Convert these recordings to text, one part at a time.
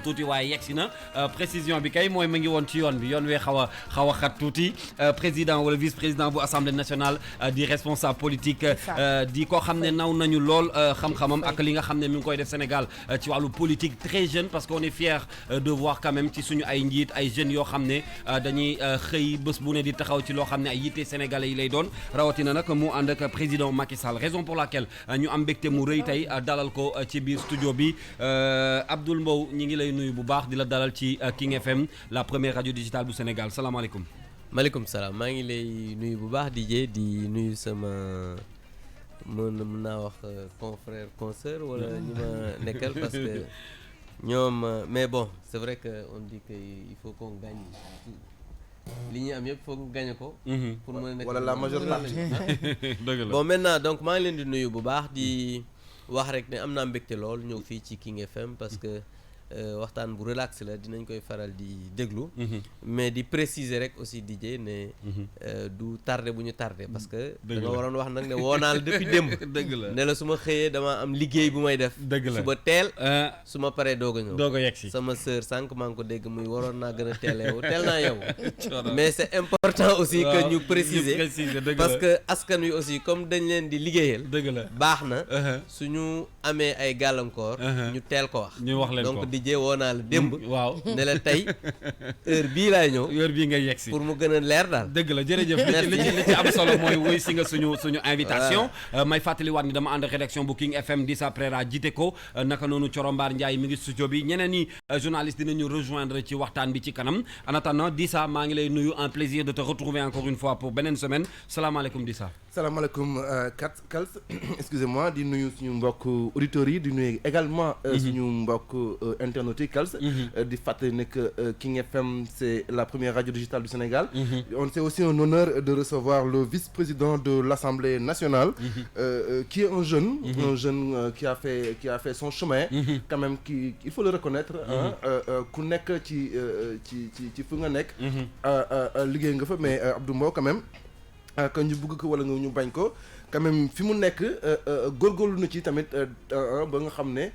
tuuti waaye yegsi na précision bi kay mooy mu ngi woon ci yoon bi yoon wee xaw a xat tuuti président wala vice président bu assemblée nationale di responsable politique di koo xam ne naw nañu lool xam-xamam ak li nga xam ne mi ngi koy def Sénégal ci wàllu politique très jeune parce qu'on est fier de voir quand même ci suñu ay njiit ay jeunes yoo xam ne dañuy xëy bés bu ne di taxaw ci loo xam ne ay yitte sénégalais yi lay doon rawatina nag mu ànd ak président Macky Sall raison pour laquelle ñu am mbégte mu rëy tey dalal ko ci biir studio bi Abdoul Mbow ñi ngi lay nuyu bu baax di la dalal ci King FM la première radio digitale bu Sénégal salaamaaleykum. maaleykum salaam maa ngi lay nuyu bu baax DJ di nuyu sama mën naa wax confrère consoeur wala ñu ma nekkal parce que ñoom mais bon c'est vrai que on dit que il faut qu'on gagne li ñuy am yëpp foog nga gagne ko. pour mën a nekk wala la majeure partie. dëgg la bon maintenant donc maa ngi leen di nuyu bu baax di wax rek ne am naa mbégte lool ñëw fii ci King FM parce que. waxtaan bu relax la dinañ koy faral di déglu mais di préciser rek aussi DJ ne du tardé bu ñu tardé parce que da nga waroon wax nag ne woonaal depuis démb dëgg la ne la su ma xëyee dama am liggéey bu may def dëgg la suba teel su ma paree doog a ñëw doog a yegsi sama sœur sànq maa ngi ko dégg muy waroon naa gën a teeleewu teel naa yow mais c'est important aussi que ñu préciser parce que askan wi aussi comme dañ leen di liggéeyal dëgg la baax na suñu amee ay gàllankoor ñu teel ko wax ñu wax leen ko donc DJ woo naa la démb waaw ne la tey heure bii laay ñëw heure bii ngay yegsi pour mu gën a leer daal dëgg la jërëjëf li ci am solo mooy wuy si nga suñu invitation may fàttaliwaat ni dama ànd rédaction bu King FM Dissa Préra jiite ko naka noonu Corombaar Ndiaye mi ngi studio bi ñeneen ñi journaliste dinañu rejoindre ci waxtaan bi ci kanam en attendant Dissa maa ngi lay nuyu un plaisir de te retrouver encore une fois pour beneen semaine salaamaaleykum Dissa salaamaaleykum Kals excusez-moi di nuyu suñu mbokk auditeurs yi di nuyu également suñu mbokk internautes yi Kals di fàttali ne que King FM c'est la première radio digitale du Sénégal c'est aussi un honneur de recevoir le vice-président de l'Assemblée nationale qui est un jeune qui a fait son chemin quand même qui il faut le reconnaître ku nekk ci fu nga nekk liggéey nga fa mais Abdou Mbow quand même que ñu bëgg ko wala nga ñu bañ ko quand même fi mu nekk góorgóorlu na ci tamit ba nga xam ne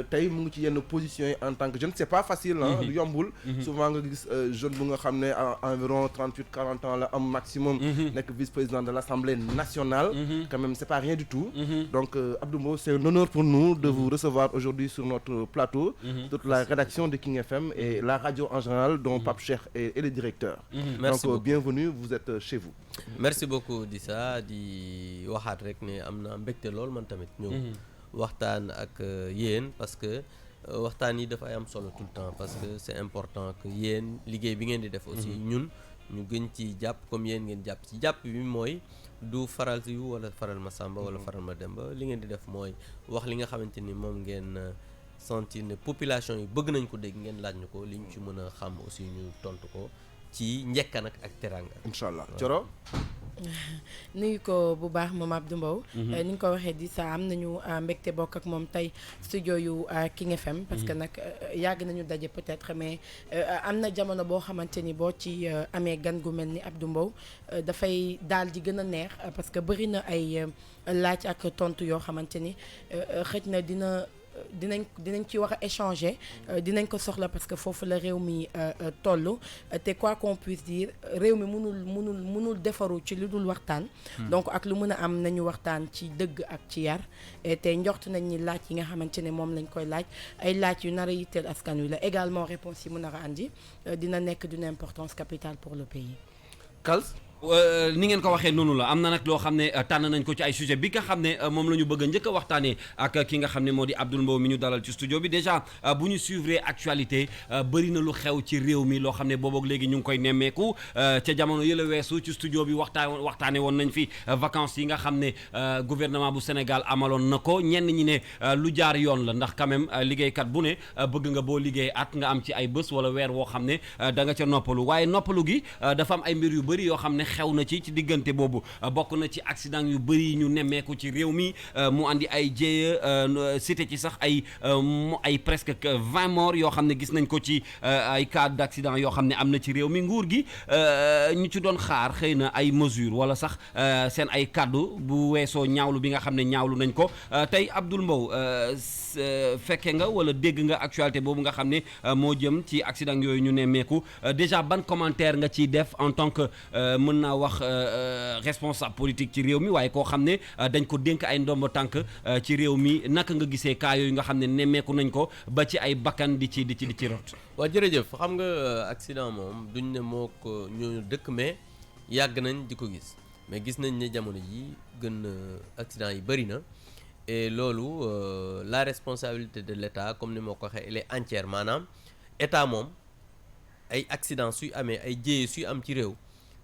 tey mu ngi ci yenn positions yi en tant que jeune c'est pas facile du yombul souvent nga gis jeune bu nga xam ne environ 38-40 ans la am maximum nekk vice-président de l'Assemblée nationale quand même c'est pas rien du tout donc Abdou Mbow c'est un honneur pour nous de vous recevoir aujourd'hui sur notre plateau toute la rédaction de King FM et la radio en général dont Pape Cheikh est le directeur donc bienvenue vous êtes chez vous merci beaucoup Dissa di waxaat rek ne am na mbégte lool man tamit ñëw waxtaan ak yéen parce que waxtaan yi dafa am solo tout le temps parce que c'est important que yéen liggéey bi ngeen di def aussi ñun ñu gën ci jàpp comme yéen ngeen jàpp ci jàpp bi mooy du faral si wala faral ma Samba wala faral ma Demba li ngeen di def mooy wax li nga xamante ni moom ngeen sentir ne population yi bëgg nañ ko dégg ngeen laaj ñu ko li ñu ci mën a xam aussi ñu tontu ko ci njekka nag ak teranga inchallah Coro nuyu ko bu baax moom Abdou Mbow ni nga ko waxee di sa am nañu mbégte bokk ak moom tey studio yu King FM parce que nag yàgg nañu daje peut-être mais am na jamono boo xamante ni boo ci amee gan gu mel ni Abdou Mbow dafay daal di gën a neex parce que bëri na ay laaj ak tontu yoo xamante ni xëj na dinañ ci war a échanger dinañ ko soxla parce que foofu la réew mi toll te quoi qu'on puisse dire réew mi mënul defaru ci lu dul waxtaan donc ak lu mën a am nañu waxtaan ci dëgg ak ci yar te njort nañ ni laaj yi nga xamante ne moom lañ koy laaj ay laaj yu nar a yitteel askan wi la également réponse yi mu nar a andi dina nekk d'une importance capitale pour le pays. Kals ni ngeen ko waxee noonu la am na nag loo xam ne tànn nañ ko ci ay sujet bi nga xam ne moom la ñu bëgg a njëkk a waxtaanee ak ki nga xam ne moo di Abdoul Mbow mi ñu dalal ci studio bi déjà bu ñu suivre actualité bëri na lu xew ci réew mi loo xam ne booboog léegi ñu ngi koy nemmeeku ca jamono yële weesu ci studio bi waxtaane woon nañ fi vacances yi nga xam ne gouvernement bu Sénégal amaloon na ko ñenn ñi ne lu jaar yoon la ndax quand même liggéeykat bu ne bëgg nga boo liggéey at nga am ci ay bés wala weer woo xam ne da nga ca noppalu waaye noppalu gi dafa am ay mbir yu bëri yoo xam ne xew na ci diggante boobu bokk na ci accident yu bëri ñu nemmeeku ci réew mi mu andi ay jéeya cité ci sax ay presque 20 morts yoo xam ne gis nañ ko ci ay cas d'accident yoo xam ne am na ci réew mi nguur gi ñu ci doon xaar xëy na ay mesures wala sax seen ay kaddu bu weesoo ñaawlu bi nga xam ne ñaawlu nañ ko tey Abdoul Mbow fekke nga wala dégg nga actualité boobu nga xam ne moo jëm ci accident yooyu ñu nemmeeku déjà ban commentaire nga ciy def en tant que mën naa wax responsable politique ci réew mi waaye koo xam ne dañ ko dénk ay ndombo tànk ci réew mi naka nga gisee cas yooyu nga xam ne nemmeeku nañ ko ba ci ay bakkan di ci rot. waaw jërëjëf xam nga accident moom duñ ne moo ko ñooñu dëkk mais yàgg nañ di ko gis mais gis nañ ne jamono ji gën accident yi bëri na et loolu la responsabilité de l'État comme ni ma ko waxee elle est entière maanaam État moom ay accident suy amee ay jéyee suy am ci réew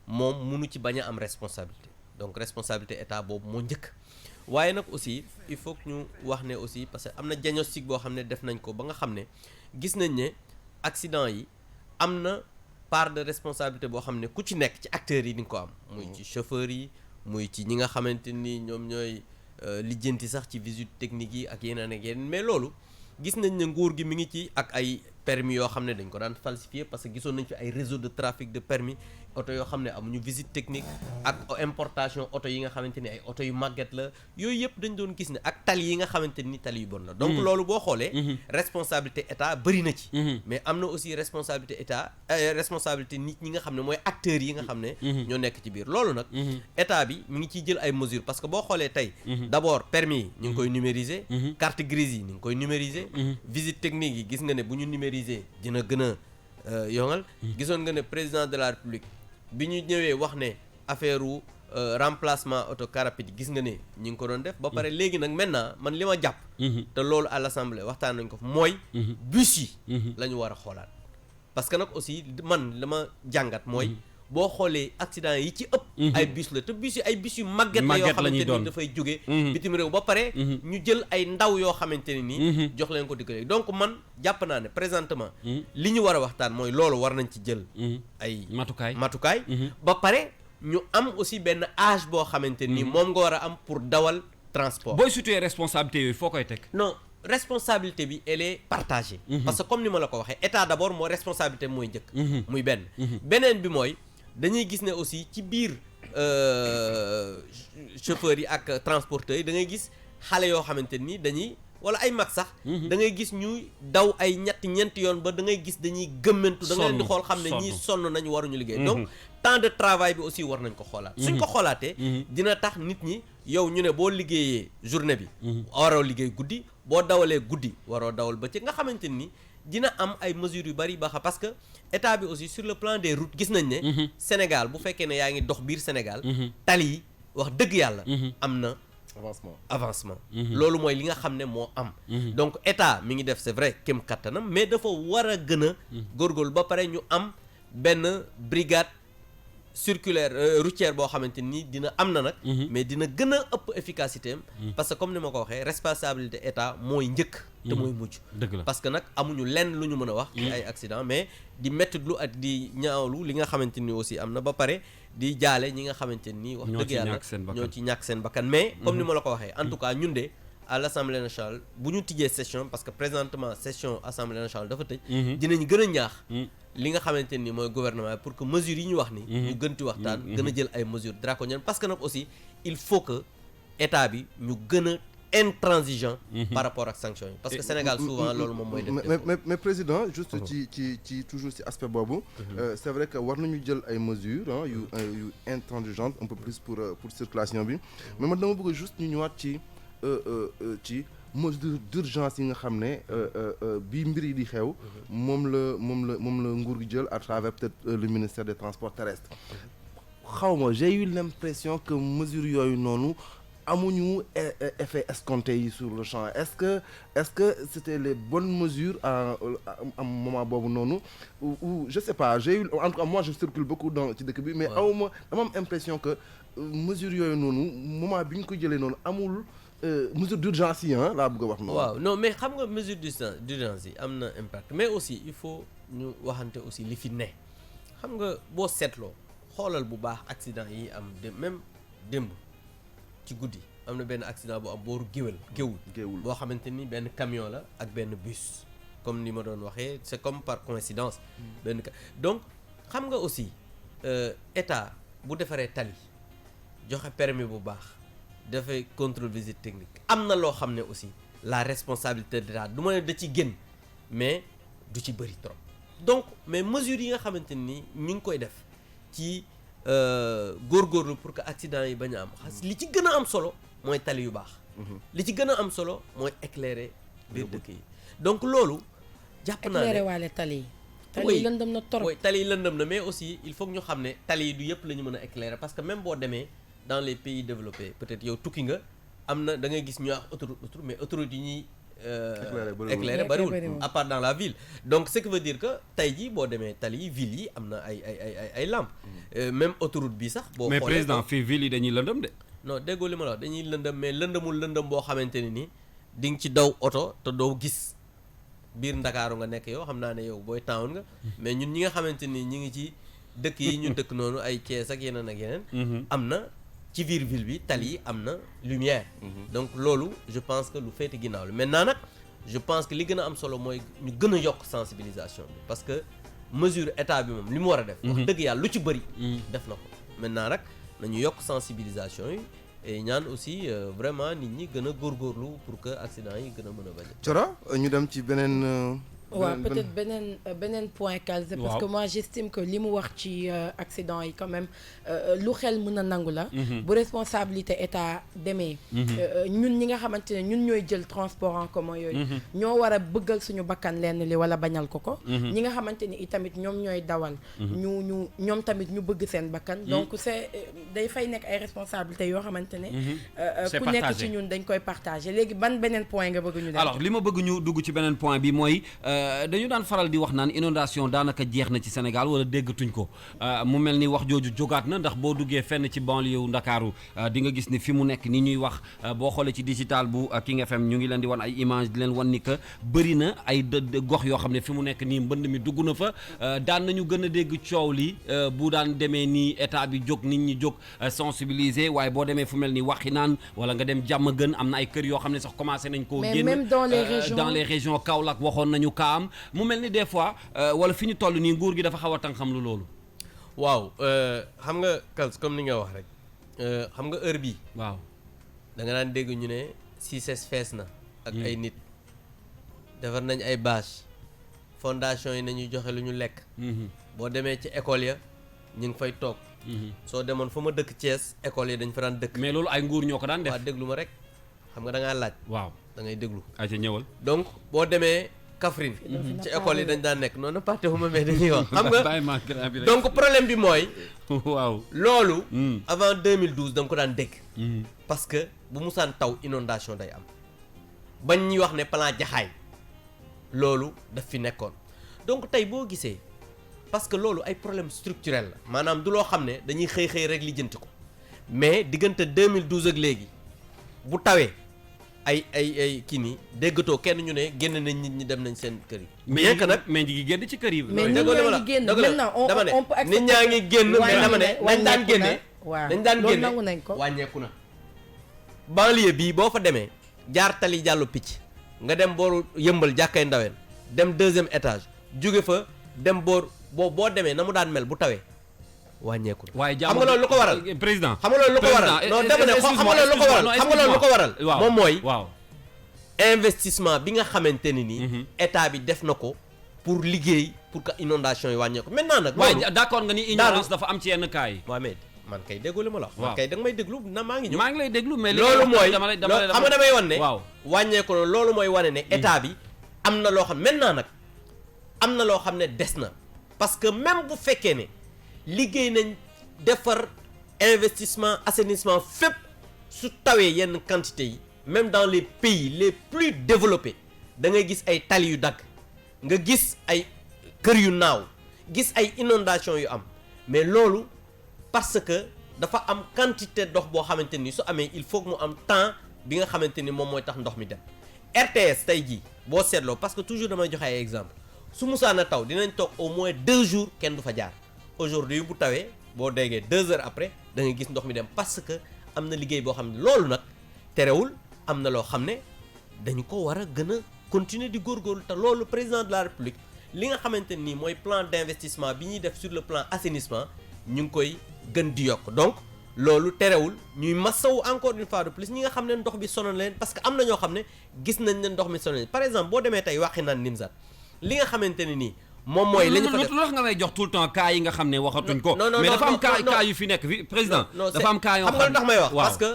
moom munu ci bañ a am responsabilité donc responsabilité État boobu moo njëkk waaye nag aussi il faut que ñu wax ne aussi parce que am na diagnostic boo xam ne def nañ ko ba nga xam ne gis nañ ne accident yi am na part de responsabilité boo xam ne ku ci nekk ci acteurs yi di nga ko am muy ci chauffeurs yi muy ci ñi nga xamante ni ñoom ñooy lijjanti sax ci visite technique yi ak yeneen ak yeneen mais loolu gis nañ ne nguur gi mi ngi ci ak ay permis yoo xam ne dañ ko daan falsifier parce que gisoon nañ fi ay réseau de trafic de permis oto yoo xam ne amuñu visite technique ak importation oto yi nga xamante ni ay oto yu màgget la yooyu yëpp dañ doon gis ne ak tali yi nga xamante ni tali yu bon la donc loolu boo xoolee responsabilité État bëri na ci mais am na aussi responsabilité État responsabilité nit ñi nga xam ne mooy acteurs yi nga xam ne ñoo nekk ci biir loolu nag État bi mi ngi ciy jël ay mesures parce que boo xoolee tey d'abord permis yi ñu ngi koy numériser carte grise yi ñu ngi koy numériser visite technique yi gis nga ne bu ñu numériser dina gën a yongal gisoon nga ne président de la République bi ñu ñëwee wax ne affaire u remplacement auto car rapide gis nga ne ñi ngi ko doon def ba pare léegi nag maintenant man li ma jàpp te loolu à l'Assemblée waxtaan nañ ko mooy bus yi la ñu war a xoolaat parce que nag aussi man la ma jàngat mooy boo xoolee accident yi ci ëpp ay bus la te bus yi ay bus yu màgget la yoo xamante ni dafay jóge bitim réew ba pare ñu jël ay ndaw yoo xamante ne nii jox leen ko digg donc man jàpp naa ne présentement li ñu war a waxtaan mooy loolu war nañ ci jël ay matukaay ba pare ñu am aussi benn âge boo xamante ni moom nga war a am pour dawal transport booy situé responsabilité yooyu foo koy teg non responsabilité bi elle est partagée parce que comme ni ma la ko waxee État d'abord moo responsabilité mooy njëkk muy beneen bi mooy dañuy gis ne aussi ci biir chauffeurs yi ak transporteurs yi da ngay gis xale yoo xamante ni dañuy wala ay mag sax da ngay gis ñuy daw ay ñeenti yoon ba da ngay gis dañuy gëmmentu da nga leen di xool xam ne ñii sonn nañu waruñu liggéey donc temps de travail bi aussi war nañ ko xoolaat suñ ko xoolaatee dina tax nit ñi yow ñu ne boo liggéeyee journée bi waroo liggéey guddi boo dawalee guddi waroo dawal bëccëg nga xamante ni dina am ay mesures yu bari baax parce que État bi aussi sur le plan des routes gis nañ ne Sénégal bu fekkee ne yaa ngi dox biir Sénégal tali yi wax dëgg yàlla am na avancement loolu mooy li nga xam ne moo am donc État mi ngi def c'est vrai kem kattanam mais dafa war a gën a góorgóorlu ba pare ñu am benn brigade circulaire routière boo xamante ni dina am na nag mais dina gën a ëpp efficacité am parce que comme ni ma ko waxee responsabilité État mooy njëkk te mooy mujj parce que nag amuñu lenn lu ñu mën a wax ci ay accident mais di mettitlu ak di ñaawlu li nga xamante ni aussi am na ba pare di jaale ñi nga xamante ni wax dëgg yàlla ñoo ci ñàkk seen bakkan mais comme ni ma la ko waxee en tout cas ñun de à l'Assemblée nationale bu ñu tijjee session parce que présentement session Assemblée nationale dafa tëj dinañ gën a ñaax li nga xamante ni mooy gouvernement pour que mesures yi ñu wax ni ñu gën ci waxtaan gën a jël ay mesures draconiennes parce que nag aussi il faut que État bi ñu gën a intransigeant par rapport ak sanctions yi parce que Sénégal souvent loolu moom mooy def mais président juste ci toujours ci aspect boobu c'est vrai que war nañu jël ay mesures yu intransigeantes un peu plus pour circulation bi mais man dama bëgg juste ñu ñëwaat ci mesure d'urgence yi nga xam ne bii mbir yi di xew moom la nguur gi jël à travers peut-être le ministère des transports terrestres xawma j'ai eu l'impression que mesures yooyu noonu amuñu effet escompté yi sur le champ est-ce que c'était les bonnes mesures à moment boobu noonu ou je sais pas j'ai eu en tout cas moi je circule beaucoup dans ci dëkk bi mais dama am impression que mesures yooyu noonu moment bi ñu ko jëlee noonu amul mesure d'urgence yi laa bëgg a wax noonu. waaw non mais xam nga mesure d'urgence yi am na impact mais aussi il faut ñu waxante aussi li fi ne xam nga boo seetloo xoolal bu baax accident yi am même démb ci guddi am na benn accident bu am booru géwul boo xamante ni benn camion la ak benn bus comme ni ma doon waxee c'est comme par coïncidence donc xam nga aussi état bu defaree tali joxe permis bu baax dafay contrôle visite technique am na loo xam ne aussi la responsabilité de l'État du ma ne da ci génn mais du ci bëri trop donc mais mesures yi nga xamante ni ñu ngi koy def ci góorgóorlu pour que accident yi bañ a am li ci gën a am solo mooy tali yu baax li ci gën a am solo mooy éclairer biir dëkk yi donc loolu jàpp naa ne éclairer waale tali yi lëndëm na trop tali yi lëndëm na mais aussi il faut que ñu xam ne tali yi du yëpp la ñu mën a éclairer parce que même boo demee dans les pays développés peut-être yow tukki nga am na da ngay gis ñu wax autoroute mais autoroute yi ñuy éclairé bariwul à part dans la ville donc ce qui veut dire que tey jii boo demee tali yi ville yi am na ay lampes même autoroute bi sax boo mais président fii ville yi dañuy lëndëm de non déggoo li ma la wax dañuy lëndëm mais lëndëm boo xamante ne ni di nga ci daw oto te doo gis biir Ndakaaru nga nekk yow xam naa ne yow booy town nga mais ñun ñi nga xamante ni ñi ngi ci dëkk yi ñu dëkk noonu ay Thiès ak yeneen am na ci biir ville bi tali yi am na lumière donc loolu je pense que lu féete ginnaaw la maintenant nag je pense que li gën a am solo mooy ñu gën a yokk sensibilisation bi parce que mesure état bi moom li mu war a def wax dëgg yàlla lu ci bëri def na ko maintenant nag nañu yokk sensibilisation yi et ñaan aussi vraiment nit ñi gën a góorgóorlu pour que accident yi gën a mën a bañ Thioro ñu dem ci beneen waaw peut-être beneen point calze parce que moi j'estime que li mu wax ci accident yi quand même lu xel mën a nangu la bu responsabilité état demee ñun ñi nga xamante ne ñun ñooy jël transport en commun yooyu ñoo war a bëggal suñu bakkan lenn li wala bañal ko ñi nga xamante ni itamit ñoom ñooy dawal ñoom tamit ñu bëgg seen bakkan donc c'est day fay nekk ay responsabilités yoo xamante ne ku nekk ci ñun dañ koy partager léegi ban beneen point nga bëgg ñu dem alors li ma bëgg ñu dugg ci beneen point bi mooy dañu daan faral di wax naan inondation daanaka jeex na ci Sénégal wala déggatuñ ko mu mel ni wax jooju jógaat na ndax boo duggee fenn ci banlieue wu Ndakaaru di nga gis ni fi mu nekk ni ñuy wax boo xoolee ci digital bu King FM ñu ngi leen di wan ay image di leen wan ni que bëri na ay gox yoo xam ne fi mu nekk nii mbënd mi dugg na fa daan nañu gën a dégg coow li bu daan demee nii état bi jóg nit ñi jóg sensibiliser waaye boo demee fu mel ni Waxinaan wala nga dem jàmm gën am na ay kër yoo xam ne sax commencé nañ koo génn même dans les régions Kaolack waxoon nañu am mu mel ni des fois wala fi ñu toll nii nguur gi dafa xaw a tànqam lu loolu. waaw xam nga Kals comme ni nga wax rek xam nga heure bii. waaw da nga daan dégg ñu ne CICES fees na. ak ay nit defar nañ ay bâche fondation yi nañuy joxe lu ñu lekk. boo demee ci école ya ñu ngi fay toog. soo demoon fa ma dëkk Thiès école yi dañ fa daan dëkk. mais loolu ay nguur ñoo ko daan def. waaw déglu ma rek xam nga da ngaa laaj. waaw da ngay déglu. ayca ñëwal. donc boo demee. Kaffrine ci école yi dañ daan nekk noonu partewuma mais dañuy wax xam nga donc problème bi mooy waaw loolu avant 2012 da nga ko daan dégg parce que bu musaan taw inondation day am bañ ñuy wax ne plan Jaxaay loolu daf fi nekkoon donc tey boo gisee parce que loolu ay problème structurel la maanaam du loo xam ne dañuy xëy rek lijjanti ko mais diggante 2012 ak léegi bu tawee ay kii nii déggatoo kenn ñu ne génn nañ nit ñi dem nañ seen kër yi. mais que nag mais ñi ngi génn ci kër yi. mais nit ñaa ngi génn maintenant on peut nit ñaa ngi génn mais dama ne nañ daan génne. waaw nañ daan génne nangu nañ ko wàññeeku na. banlieue bii boo fa demee jaar tali jàllu picc nga dem booru yëmbal jàkkay ndaween dem 2e étage jóge fa dem boo demee na mu daan mel bu tawee. wàññeeku na waaye xam nga loolu lu ko waral président xam nga loolu lu ko waral non dama ne xam nga loolu lu ko waral xam nga loolu lu ko waral moom mooy waaw investissement bi nga xamante ni nii état bi def na ko pour liggéey pour que inondation yi wàññeeku maintenant nag waaye d'accord nga ni ignorance dafa am ci yenn cas yi waaw mais man kay déglu li ma la wax man kay da nga may déglu na maa ngi ñëw maa ngi lay déglu mais loolu mooy xam nga damay wan ne waaw wàññeeku na loolu mooy wane ne état bi am na loo xam maintenant nag am na loo xam ne des na parce que même bu fekkee ne liggéey nañ defar investissement assainissement fépp su tawee yenn quantité yi même dans les pays les plus développés da ngay gis ay tali yu dagg nga gis ay kër yu naaw gis ay inondation yu am mais loolu parce que dafa am quantité ndox boo xamante ni su amee il faut que mu am temps bi nga xamante ni moom mooy tax ndox mi dem RTS tey jii boo seetloo parce que toujours damay joxe ay exemple su musaana taw dinañ toog au moins 2 jours kenn du fa jaar aujourd'hui bu tawee boo déggee 2 heures après da nga gis ndox mi dem parce que am na liggéey boo xam ne loolu nag terewul am na loo xam ne dañu ko war a gën a continuer di góorgóorlu te loolu président de la république li nga xamante nii mooy plan d'investissement bi ñuy def sur le plan assainissement ñu ngi koy gën di yokk donc loolu terewul ñuy masawu encore une fois de plus ñi nga xam ne ndox bi sonal leen parce que am na ñoo xam ne gis nañ ne ndox mi sonal leen par exemple boo demee tey waxi naan Nimzaat li nga xamante ne nii moom mooy li ñu fa def lu tax nga may jox tout le temps cas yi nga xam ne waxatuñ ko mais dafa am cas yu fi nekk fi président dafa am cas yoo xam nga lu tax may wax parce que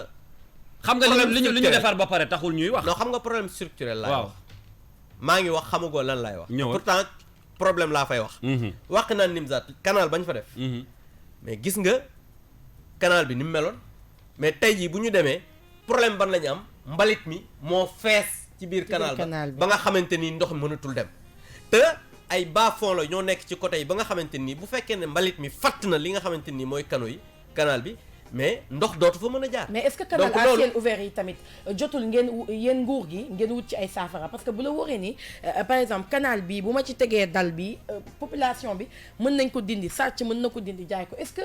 xam nga li ñu defar ba pare taxul ñuy wax non xam nga problème structurel laay wax maa ngi wax xamagoo lan laay wax pourtant problème laa fay wax wax naan Nimzaat canal bañ fa def mais gis nga canal bi ni mu meloon mais tey jii bu ñu demee problème ban la ñu am mbalit mi moo fees ci biir canal ba nga xamante ni ndox mënatul dem te ay bas-fonds la ñoo nekk ci côté yi ba nga xamante nii bu fekkee ne mbalit mi fatt na li nga xamante nii mooy canaux yi canal bi mais ndox dootu fa mën a jaar. mais est-ce que canal à ciel ouvert yi tamit jotul ngeen yéen nguur gi ngeen wut ci ay saafara parce que bu la wóoree ni par exemple canal bi bu ma ci tegee dal bi population bi mën nañ ko dindi sàcc mën na ko dindi jaay ko est-ce que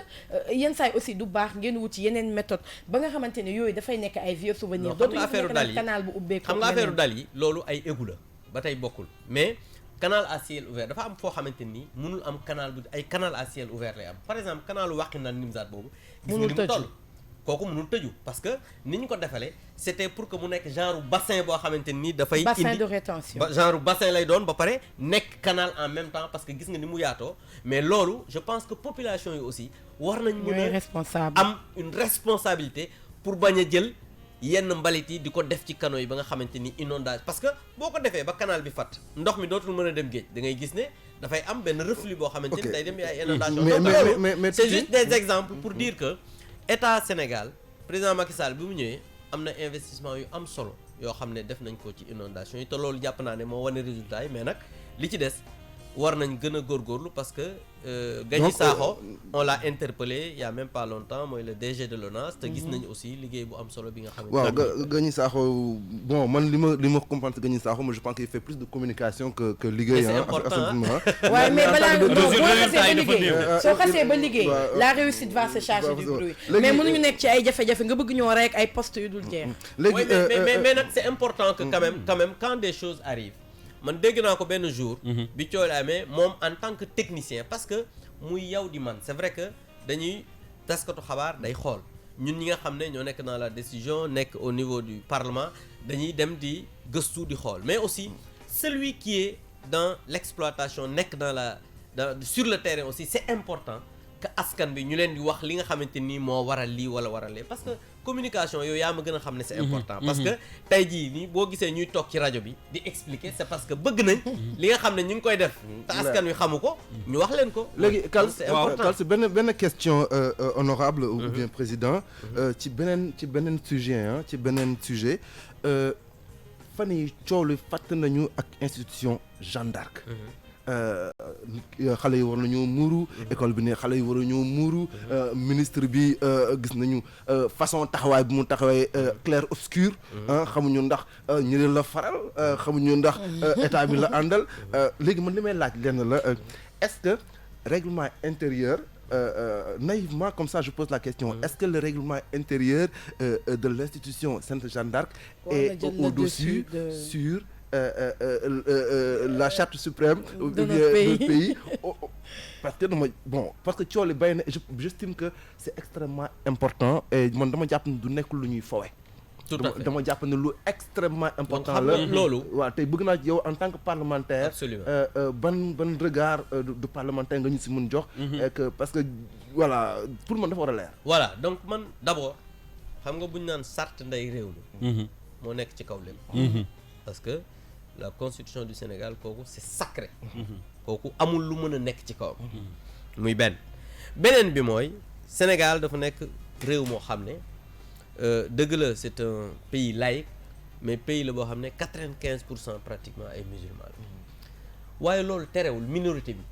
yenn saa yi aussi du baax ngeen wut ci yeneen méthode ba nga xamante ne yooyu dafay nekk ay vieux souvenirs. dootul nekk nag canal bu ubbeeku. xam nga affaire dal yi loolu ay égout la ba tey bokkul mais. canal à ciel ouvert dafa am foo xamante ni mënul am canal bu ay canal à ciel ouvert lay am par exemple canalu Wakhinane Nimzatt boobu. gis nga ni mu toll kooku mënul tëju parce que ni ñu ko defalee c'était pour que mu nekk genre bassin boo xamante ni dafay. indi bassin de rétention genre bassin lay doon ba pare nekk canal en même temps parce que gis nga ni mu yaatoo mais loolu je pense que population yi aussi. war nañ mën a am une responsabilité pour bañ a jël. yenn mbalit yi di ko def ci canaux yi ba nga xamante ni inondation parce que boo ko defee ba canal bi fat ndox mi dootul mën a dem géej da ngay gis ne dafay am benn reflux boo xamante ni day dem ay inondation mais c'est juste des exemples pour dire que état Sénégal président Macky Sall bi mu ñëwee am na investissement yu am solo yoo xam ne def nañ ko ci inondation yi te loolu jàpp naa ne moo wane résultat yi mais nag li ci des war nañ gën a góorgóorlu parce que Gagny Sakho on l'a interpellé il y a même pas longtemps mooy le DG de l'ONAS te gis nañ aussi liggéey bu am solo bi nga xam ne waaw Gagny Sakho bon man li ma comprendre Gagny Sakho moi je pense qu'il fait plus de communication que liggéey c'est important waaye mais balaa soo xasee ba liggéey la réussite va se charger du bruit mais mënuñu nekk ci ay jafe-jafe nga bëgg ñoo rek ay postes yu dul jeex mais nag c'est important que quand même quand des choses arrivent man dégg naa ko benn jour. bi coow la amee moom en tant que technicien parce que muy yow di man c'est vrai que dañuy taskatu xabaar day xool ñun ñi nga xam ne ñoo nekk dans la décision nekk au niveau du parlement dañuy dem di gëstu di xool mais aussi celui qui est dans l'exploitation nekk sur le terrain aussi c'est important que askan bi ñu leen di wax li nga xamante ni moo waral lii wala waral lee parce que communication yooyu yaa ma gën a xam ne c'est important parce que tey jii nii boo gisee ñuy toog ci rajo bi di expliquer c'est parce que bëgg nañ li nga xam ne ñu ngi koy def te askan wi xamu ko ñu wax leen ko léegi Kals benn question honorable ou bien président ci beneen sujet fan yi coow li fàtt nañu ak institution Jeanne d'Arc xale yi war nañoo muuru école bi ne xale yi war nañoo muuru ministre bi gis nañu façon taxawaay bi mu taxawee clair obscur xamuñu ndax ñu leen la faral xamuñu ndax état bi la àndal léegi man li may laaj lenn la est-ce que règlement intérieur naïvement comme ça je pose la question est-ce que le règlement intérieur de l'institution Sainte Jeanne d'Arc est au-dessus sur la charte suprême de notre pays parce que coow li bay na j'estime que c'est extrêmement important et man dama jàpp ne du nekk lu ñuy fowe dama jàpp ne lu extrêmement important la loolu waaw tey bëgg naa yow en tant que parlementaire ban regard de parlementaire nga ñu si mën jox que parce que voilà pour man dafa war a leer voilà donc man d'abord xam nga bu ñu naan charte ndey réew mi moo nekk ci kaw lépp parce que la constitution du Sénégal kooku c'est sacré kooku amul lu mën a nekk ci kawam muy beneen bi mooy Sénégal dafa nekk réew moo xam ne dëgg la c'est un pays laïque mais pays la boo xam ne 95% pratiquement ay musulmans la waaye loolu terewul minorité bi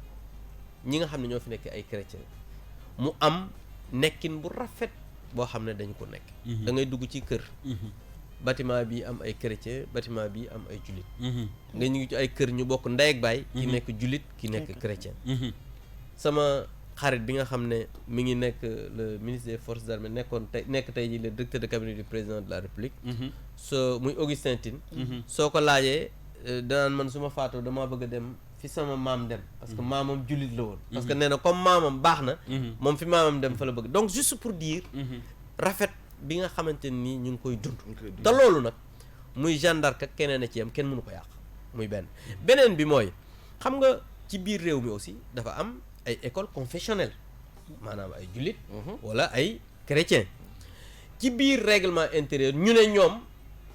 ñi nga xam ne ñoo fi nekk ay chrétiens mu am nekkin bu rafet boo xam ne dañu ko nekk da ngay dugg ci kër bâtiment bi am ay chrétien bâtiment bi am ay jullit nga ñu ngi ci ay kër ñu bokk ndey ak baay ki nekk jullit ki nekk chrétien sama xarit bi nga xam ne mi ngi nekk le ministre des forces armées nekk tey ji le directeur de cabinet du président de la République soo muy Augustin Tine soo ko laajee danaan man su ma faatoo damaa bëgg a dem fi sama maam dem parce que maamam jullit la woon parce que nee na comme maamam baax na moom fi maamam dem fa la bëgg donc juste pour dire rafet bi nga xamante nii ñu ngi koy dund te loolu nag muy Jeanne d'Arc ak keneen a ci yam kenn mënu ko yàq muy beneen bi mooy xam nga ci biir réew mi aussi dafa am ay école confessionnelle maanaam ay jullit wala ay chrétien ci biir règlement intérieur ñu ne ñoom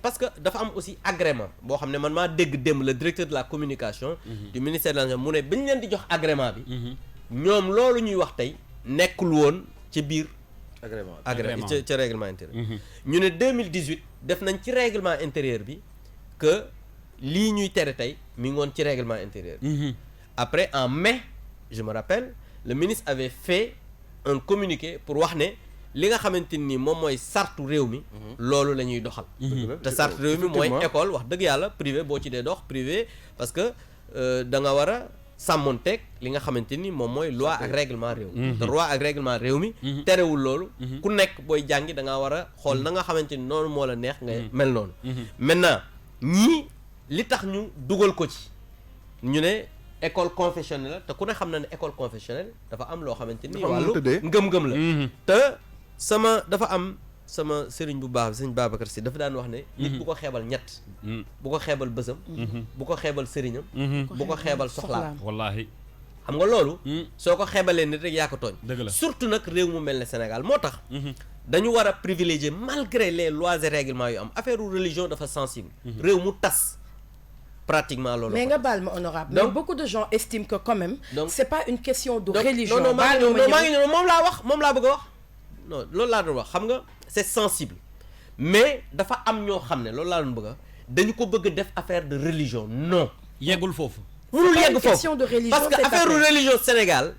parce que dafa am aussi agrément boo xam ne man maa dégg démb le directeur de la communication du ministère de l'enseignement mu ne bañ leen di jox agrément bi ñoom loolu ñuy wax tey nekkul woon ci biir agrément ca règlement intérieur ñu ne 2018 def nañ ci règlement intérieur bi que lii ñuy tere tey mi ngi woon ci règlement intérieur bi après en mai je me rappelle le ministre avait fait un communiqué pour wax ne li nga xamante ni moom mooy sartu réew mi loolu la ñuy doxal te sartu réew mi mooy école wax dëgg yàlla privé boo ci dee dox privé parce que da nga war a sàmmonteeg li nga xamante ni moom mooy loi ak règlement réew mi te loi ak règlement réew mi terewul loolu ku nekk booy jàngi da ngaa war a xool na nga xamante ni noonu moo la neex nga mel noonu maintenant ñii li tax ñu dugal ko ci ñu ne école confessionnelle la te ku ne xam na ne école confessionnelle dafa am loo xamante ni wàllu ngëm-ngëm la te dafa am sama sëriñ bu baax bi sëriñ Babacar Sy dafa daan wax ne nit bu ko xeebal ñett bu ko xeebal bësam bu ko xeebal sëriñam bu ko xeebal soxlaam wallaahi xam nga loolu soo ko xeebalee nit rek yaa ko tooñ dëgg la surtout nag réew mu mel ne Sénégal moo tax dañu war a privilégier malgré les lois et règlements yu am affaire religion dafa sensible réew mu tas pratiquement loolu mais nga baal ma honorable mais beaucoup de gens estiment que quand même c'est pas une question de religion non maa ngi ñëw moom laa bëgg a wax non loolu laa doon wax xam nga c'est sensible mais dafa am ñoo xam ne loolu laa doon bëgg a dañu ko bëgg a def affaire de religion non yeggul foofu mënul yegg foofu parce que affaire religion Sénégal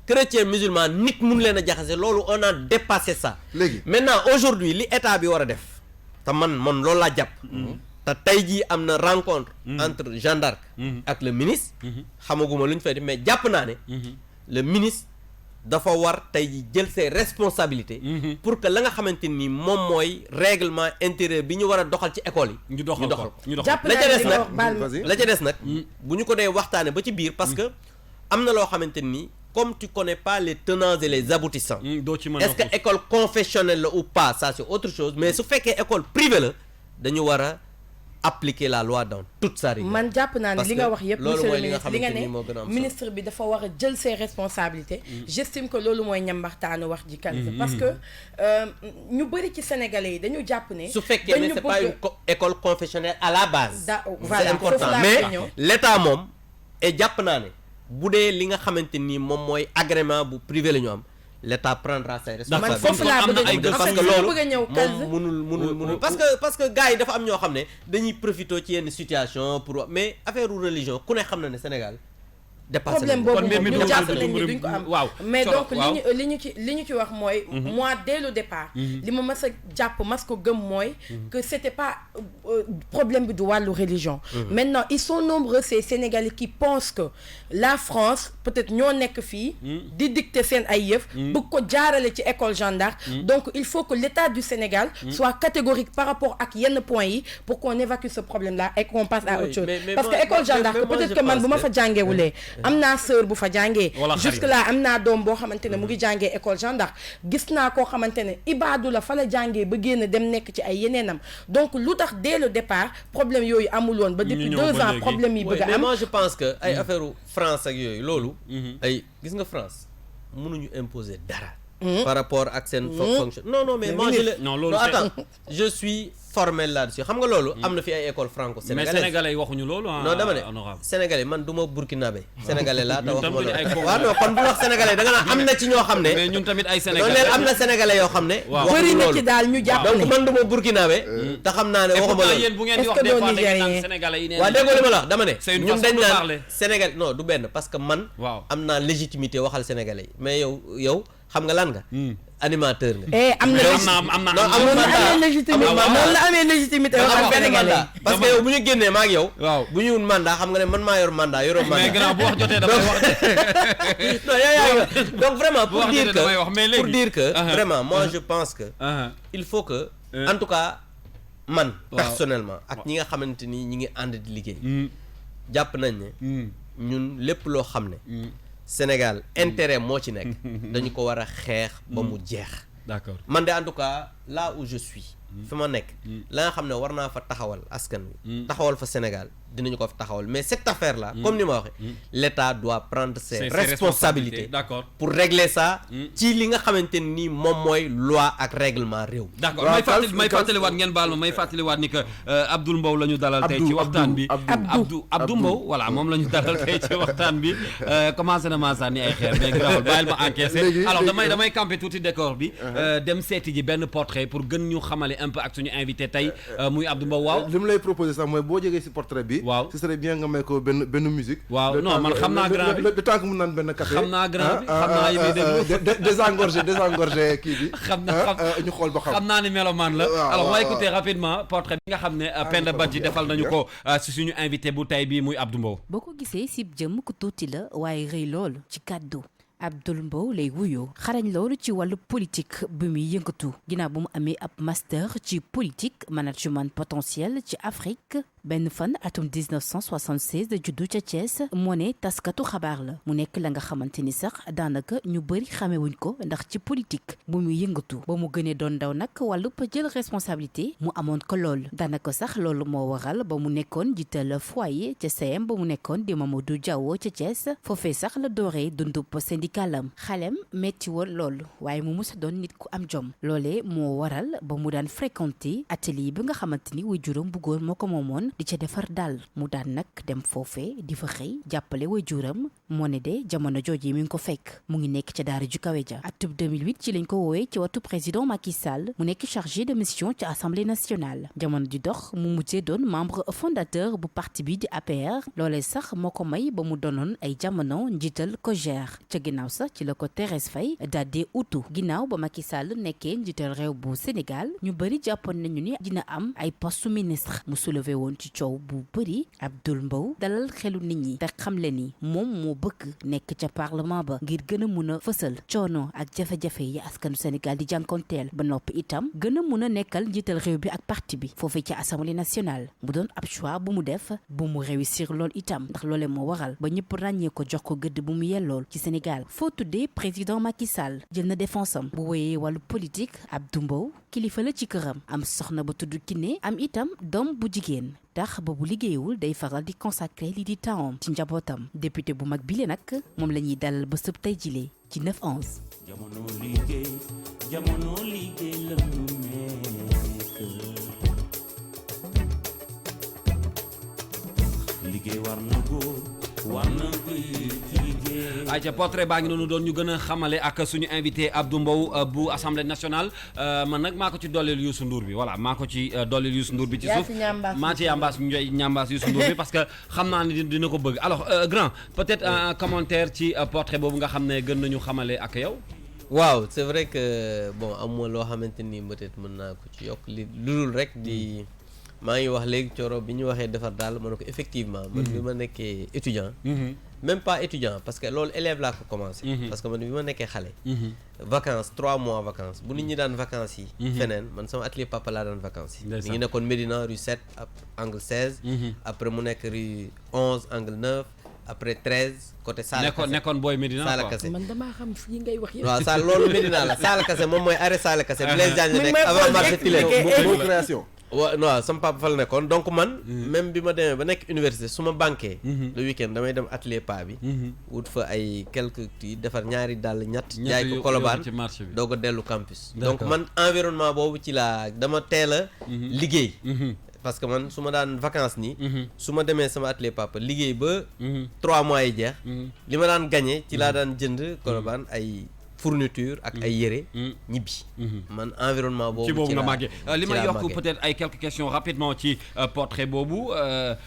chrétien musulman nit mun leen a jaxase loolu on a dépassé ça léegi maintenant aujourd'hui li état bi war a def te man loolu laa jàpp te tey jii am na rencontre entre Jeanne d'Arc ak le ministre xamaguma lu ñu fay def mais jàpp naa ne le ministre dafa war tey ji jël ses responsabilités pour que la nga xamante ni moom mooy règlement intérieur bi ñu war a doxal ci école yi ñu doxal ko la ca des nag bu ñu ko dee waxtaane ba ci biir parce que am na loo xamante ni comme tu connais pas les tenants et les aboutissants est-ce que école confessionnelle la ou pas ça c'est autre chose mais su fekkee école privée la dañu war a appliquer la loi dans toute sa rigueur. man jàpp naa ne li nga wax yëpp monsieur le ministre li nga ne ne ministre bi dafa war a jël ses responsabilités j'estime que loolu mooy ñambaxtaanu wax ji Kalza parce que ñu bëri ci sénégalais yi dañu jàpp ne su fekkee ne c'est pas une école confessionnelle à la base voilà c'est important mais l'état moom et jàpp naa ne bu dee li nga xamante ni moom mooy agrément bu privé la ñu am l'état prendra ses responsabilités. man foofu laa bëgg a parce que loolu bëgg a ñëw moom munul parce que gars yi dafa am ñoo xam ne dañuy profiter ci yenn situation pour mais affaire religion ku ne xam na ne Sénégal dépassé problème boobu moom ñu jàpp nañ ni duñ ko am waaw mais donc li ñu ci wax mooy moi dès le départ li ma mas a jàpp mas ko gëm mooy que c'était pas problème bi du wàllu religion maintenant ils sont nombreux ces Sénégalais qui pensent que la France peut-être ñoo nekk fii di dicter seen ay yëf bëgg ko jaarale ci école Jeanne d'Arc donc il faut que l'État du Sénégal soit catégorique par rapport ak yenn points yi pour qu'on évacue ce problème là et qu'on passe à autre chose parce que école Jeanne d'Arc peut-être que man bu ma fa jàngewulee am naa sœur bu fa jàngee jusque là am naa doom boo xamante ne mu ngi jàngee école Jeanne d'Arc gis naa koo xamante ne ibaadu la fa la jàngee ba génn dem nekk ci ay yeneenam donc lu tax dès le départ problème yooyu amul woon ba depuis 2 ans problème yi bëgg a am mais moi je pense que ay affaire France ak yooyu loolu ay gis nga France mënuñu imposer dara par rapport ak seen fonction non mais moi attends je suis formel là-dessus xam nga loolu am na fi ay école franco-sénégalaise mais sénégalais yi waxuñu loolu non dama ne sénégalais man du ma burkinabé sénégalais laa te wax ma loolu waaw non kon bu wax sénégalais da nga naan am na ci ñoo xam ne mais ñun tamit ay sénégalais leen am na sénégalais yoo xam ne bëri na ci daal ñu jàpp donc man du ma burkinabé te xam naa ne waxuma loolu yéen bu ngeen di wax des fois da ngeen naan sénégalais yi waaw déggoo li ma la wax dama ne ñun dañ naan parler sénégal non du benn parce que man am naa légitimité waxal sénégalais yi mais yow xam nga lan nga animateur nga am na légitimité noonu la amee légitimité wax benn mandat parce que yow bu ñu génnee ma ak yow bu ñu wut mandat xam nga ne man maa yor mandat yoroo mandat mais grand bu wax jotee damay wax non yaa donc vraiment pour dire que vraiment moi je pense que il faut que en tout cas man personnellement ak ñi nga xamante ni ñi ngi ànd di liggéey jàpp nañ ne ñun lépp loo xam ne Sénégal intérêt moo ci nekk dañu ko war a xeex ba mu jeex d'accord man de en tout cas là où je suis fi ma nekk la nga xam ne war naa fa taxawal askan wi taxawal fa Sénégal dinañu ko fa taxawal mais cette affaire là comme ni ma waxee l'État doit prendre ses responsabilités d'accord pour régler ça ci li nga xamante ni moom mooy loi ak règlement réew d'accord may fàttaliwaat ngeen baal ma may fàttaliwaat ni que Abdoul Mbow la ñu dalal tey ci waxtaan bi Abdou Mbow voilà moom la ñu dalal tey ci waxtaan bi commencé na maa sànni ay xeer mais grawal bàyyil ma encaissé alors damay camper tuuti décor bi dem seeti ji benn portrait pour gën ñu xamale un peu ak suñu invité tey muy Abdou Mbow waaw li mu lay proposé sax mooy boo jógee si portrait bi waaw ce serait bien nga may ko benn musique waaw non man xam naa grand bi le temps que mu naan benn café xam naa grand bi xam naa yi muy déglu désengorgé kii bi ñu xool ba xam naa ni mélomane la alors on va écouter rapidement portrait bi nga xam ne Penda Badji defal nañu ko si suñu invité bu tey bi muy Abdou Mbow boo ko gisee si jëm ku tuuti la waaye rëy lool ci kàddu Abdoul Mbow lay wuyoo xarañ loolu ci wàllu politique bi muy yëngatu ginnaaw bu mu amee ab master ci politique management potentiel ci Afrique benn fan atum 1976 de juddu ca Thiès moo ne taskatu xabaar la mu nekk la nga xamante ni sax daanaka ñu bëri xamewuñ ko ndax ci politique bu muy yëngatu ba mu gënee doon ndaw nag wàllu jël responsabilité mu amoon ko lool daanaka sax loolu moo waral ba mu nekkoon jiital foyer ca CM ba mu nekkoon di Mamadou Diawo ca Thiès foofee sax la dooree dundub syndicalam xalem metti woon loolu waaye mu musa doon nit ku am jom loolee moo waral ba mu daan fréquenté atelier bi nga xamante ni waajuram bu góor moo ko moomoon di ca defar daal mu daan nag dem foofee di fa xëy jàppale waajuram moo ne de jamono jooju mi ngi ko fekk mu ngi nekk ca daara ju kawe ja atub 2008 ci lañ ko woowee ci watu président Macky Sall mu nekk chargé de mission ci assemblée nationale jamono di dox mu mujjee doon membre fondateur bu parti bi di APR loolee sax moo ko may ba mu doonoon ay jamono njiital COJER ca ginnaaw sax ci la ko Thérèse Faye daddee utu ginnaaw ba Macky Sall nekkee njiital réew bu Sénégal ñu bëri jàppoon nañu ni dina am ay poste ministre mu soulevé woon ci coow bu bëri Abdoul Mbow dalal xelu nit ñi te xamle ni moom moo bëgg nekk ca parlement ba ngir gën a mun a fësal coono ak jafe-jafe yi askanu Sénégal di jànkonteel ba noppi itam gën a mun a nekkal njiital réew bi ak parti bi foofee ci assemblée nationale mu doon ab choix bu mu def bu mu réussir lool itam ndax loolee moo waral ba ñëpp ràññee ko jox ko gëdd bu mu yellool ci Sénégal foo tuddee président Macky Sall jël na défense am bu woyee wàllu politique Abdou Mbow kilifa la ci këram am soxna ba tudd Kiné am itam doom bu jigéen tax ba bu liggéeyul day faral di consacré li di temps ci njabootam député bu mag bile nag moom la ñuy dalal ba sëb tey jile ci 9/11. jamono liggéey la ñu nekk liggéey war na góor war na liggéey. ayca portrait baa ngi noonu doon ñu gën a xamale ak suñu invité Abdou Mbow bu assemblée nationale man nag maa ko ci dolleel Youssou Ndour bi voilà maa ko ci dolleel Youssou Ndour bi ci suuf maa ci yambaas ñambaas Youssou Ndour bi parce que xam naa ni dina ko bëgg alors grand peut-être un commentaire ci portrait boobu nga xam ne gën nañu xamale ak yow. waaw c'est vrai que bon amuma loo xamante ni peut-être mën naa ko ci yokk li lu dul rek di maa ngi wax léegi Coro bi ñu waxee defar daal ma ne ko effectivement man bi ma nekkee étudiant même pas étudiant parce que loolu élève laa ko commencé parce que man bi ma nekkee xale vacances 3 mois vacances bu nit ñi daan vacances yi feneen man sama atelier papa laa daan vacances yi mi ngi nekkoon Médina rue 7 angle 16 après mu nekk rue 11 angle 9 après 13 côté Sala Kassé nekkoon booy Médina Sala Kassé man damaa xam fii ngay wax yëpp. waaw Sala loolu Médina la Sala Kassé moom mooy arrêt Sala Kassé Blaise Diagne nekk avant marché Tilène boo création waaw non sama papa fa la nekkoon donc man même bi ma demee ba nekk université su ma banquee le week-end damay dem atelier pa bi wut fa ay quelques kii defar ñaari dàll ñett jaay ko Colobane doo ko dellu campus donc man environnement boobu ci laa dama teel a liggéey parce que man su ma daan vacances nii su ma demee sama atelier papa liggéey ba 3 mois yi jeex li ma daan gagné ci laa daan jënd Colobane ay fourniture ak ay yére ñibbi man environnement boobu ci boobu nga màggee li may yokk peut-être ay quelques questions rapidement ci portrait boobu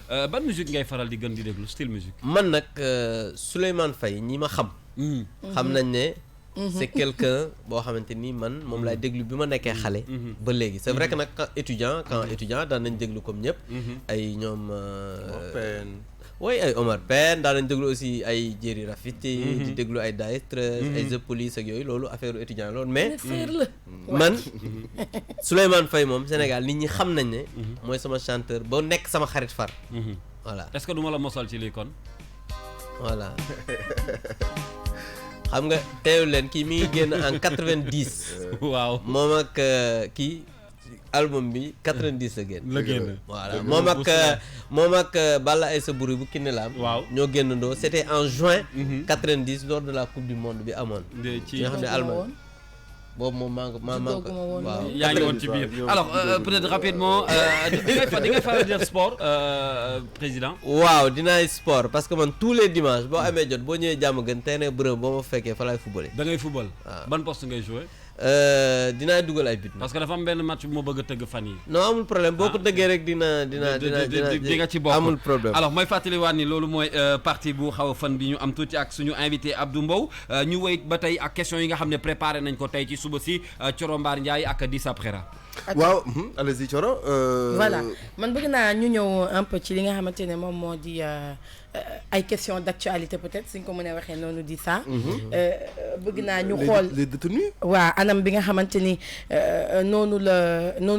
ban musique ngay faral di gën di déglu style musique man nag Souleymane Faye ñi ma xam xam nañ ne c'est quelqu'un boo xamante ni man moom laay déglu bi ma nekkee xale ba léegi c'est vrai que nag quand étudiant daan nañ déglu comme ñëpp ay ñoom oui ay Omar Pène daan nañ déglu aussi ay Jerry Rafiti di déglu ay Diet Stress ay The Police ak yooyu loolu affaire étudiant loolu mais man Souleymane Faye moom Sénégal nit ñi xam nañ ne mooy sama chanteur ba nekk sama xarit far voilà est-ce que du ma la mosal ci lii kon voilà xam nga teewul leen kii mi ngi génn en 90 waaw moom ak kii album bi 90 la génn voilà moom ak Balla Aïssa Boury bu Kiné Lam waaw ñoo génnandoo c'était en juin 90 lors de la coupe du monde bi amoon ci nga xam ne Allemagne boobu moom maa ngi waaw yaa ngi woon ci biir alors peut-être rapidement di nga faral di def sport président waaw dinaay sport parce que man tous les dimanches boo amee jot boo ñëwee jàmm gën tey ne bërëb boo ma fekkee fa laay footballé da ngay football waaw ban poste ngay jouer dinaa dugal ay but parce que dafa am benn match bu ma bëgg a tëgg fan yi non amul problème boo ko tëggee rek dina di nga ci bokk amul problème alors mooy fàttaliwaat ni loolu mooy partie bu xaw a fan bi ñu am tuuti ak suñu invité Abdou Mbow ñu wéy ba tey ak question yi nga xam ne préparé nañ ko tey ci suba si Thioro Mbar Ndiaye ak Dissa Préra waaw allez-y Thioro voilà man bëgg naa ñu ñëw un peu ci li nga xamante ne moom moo di ay question d'actualité peut-être suñ ko mënee waxee noonu di ça bëgg naa ñu xool les détenus waa anam bi nga xamante ni noonu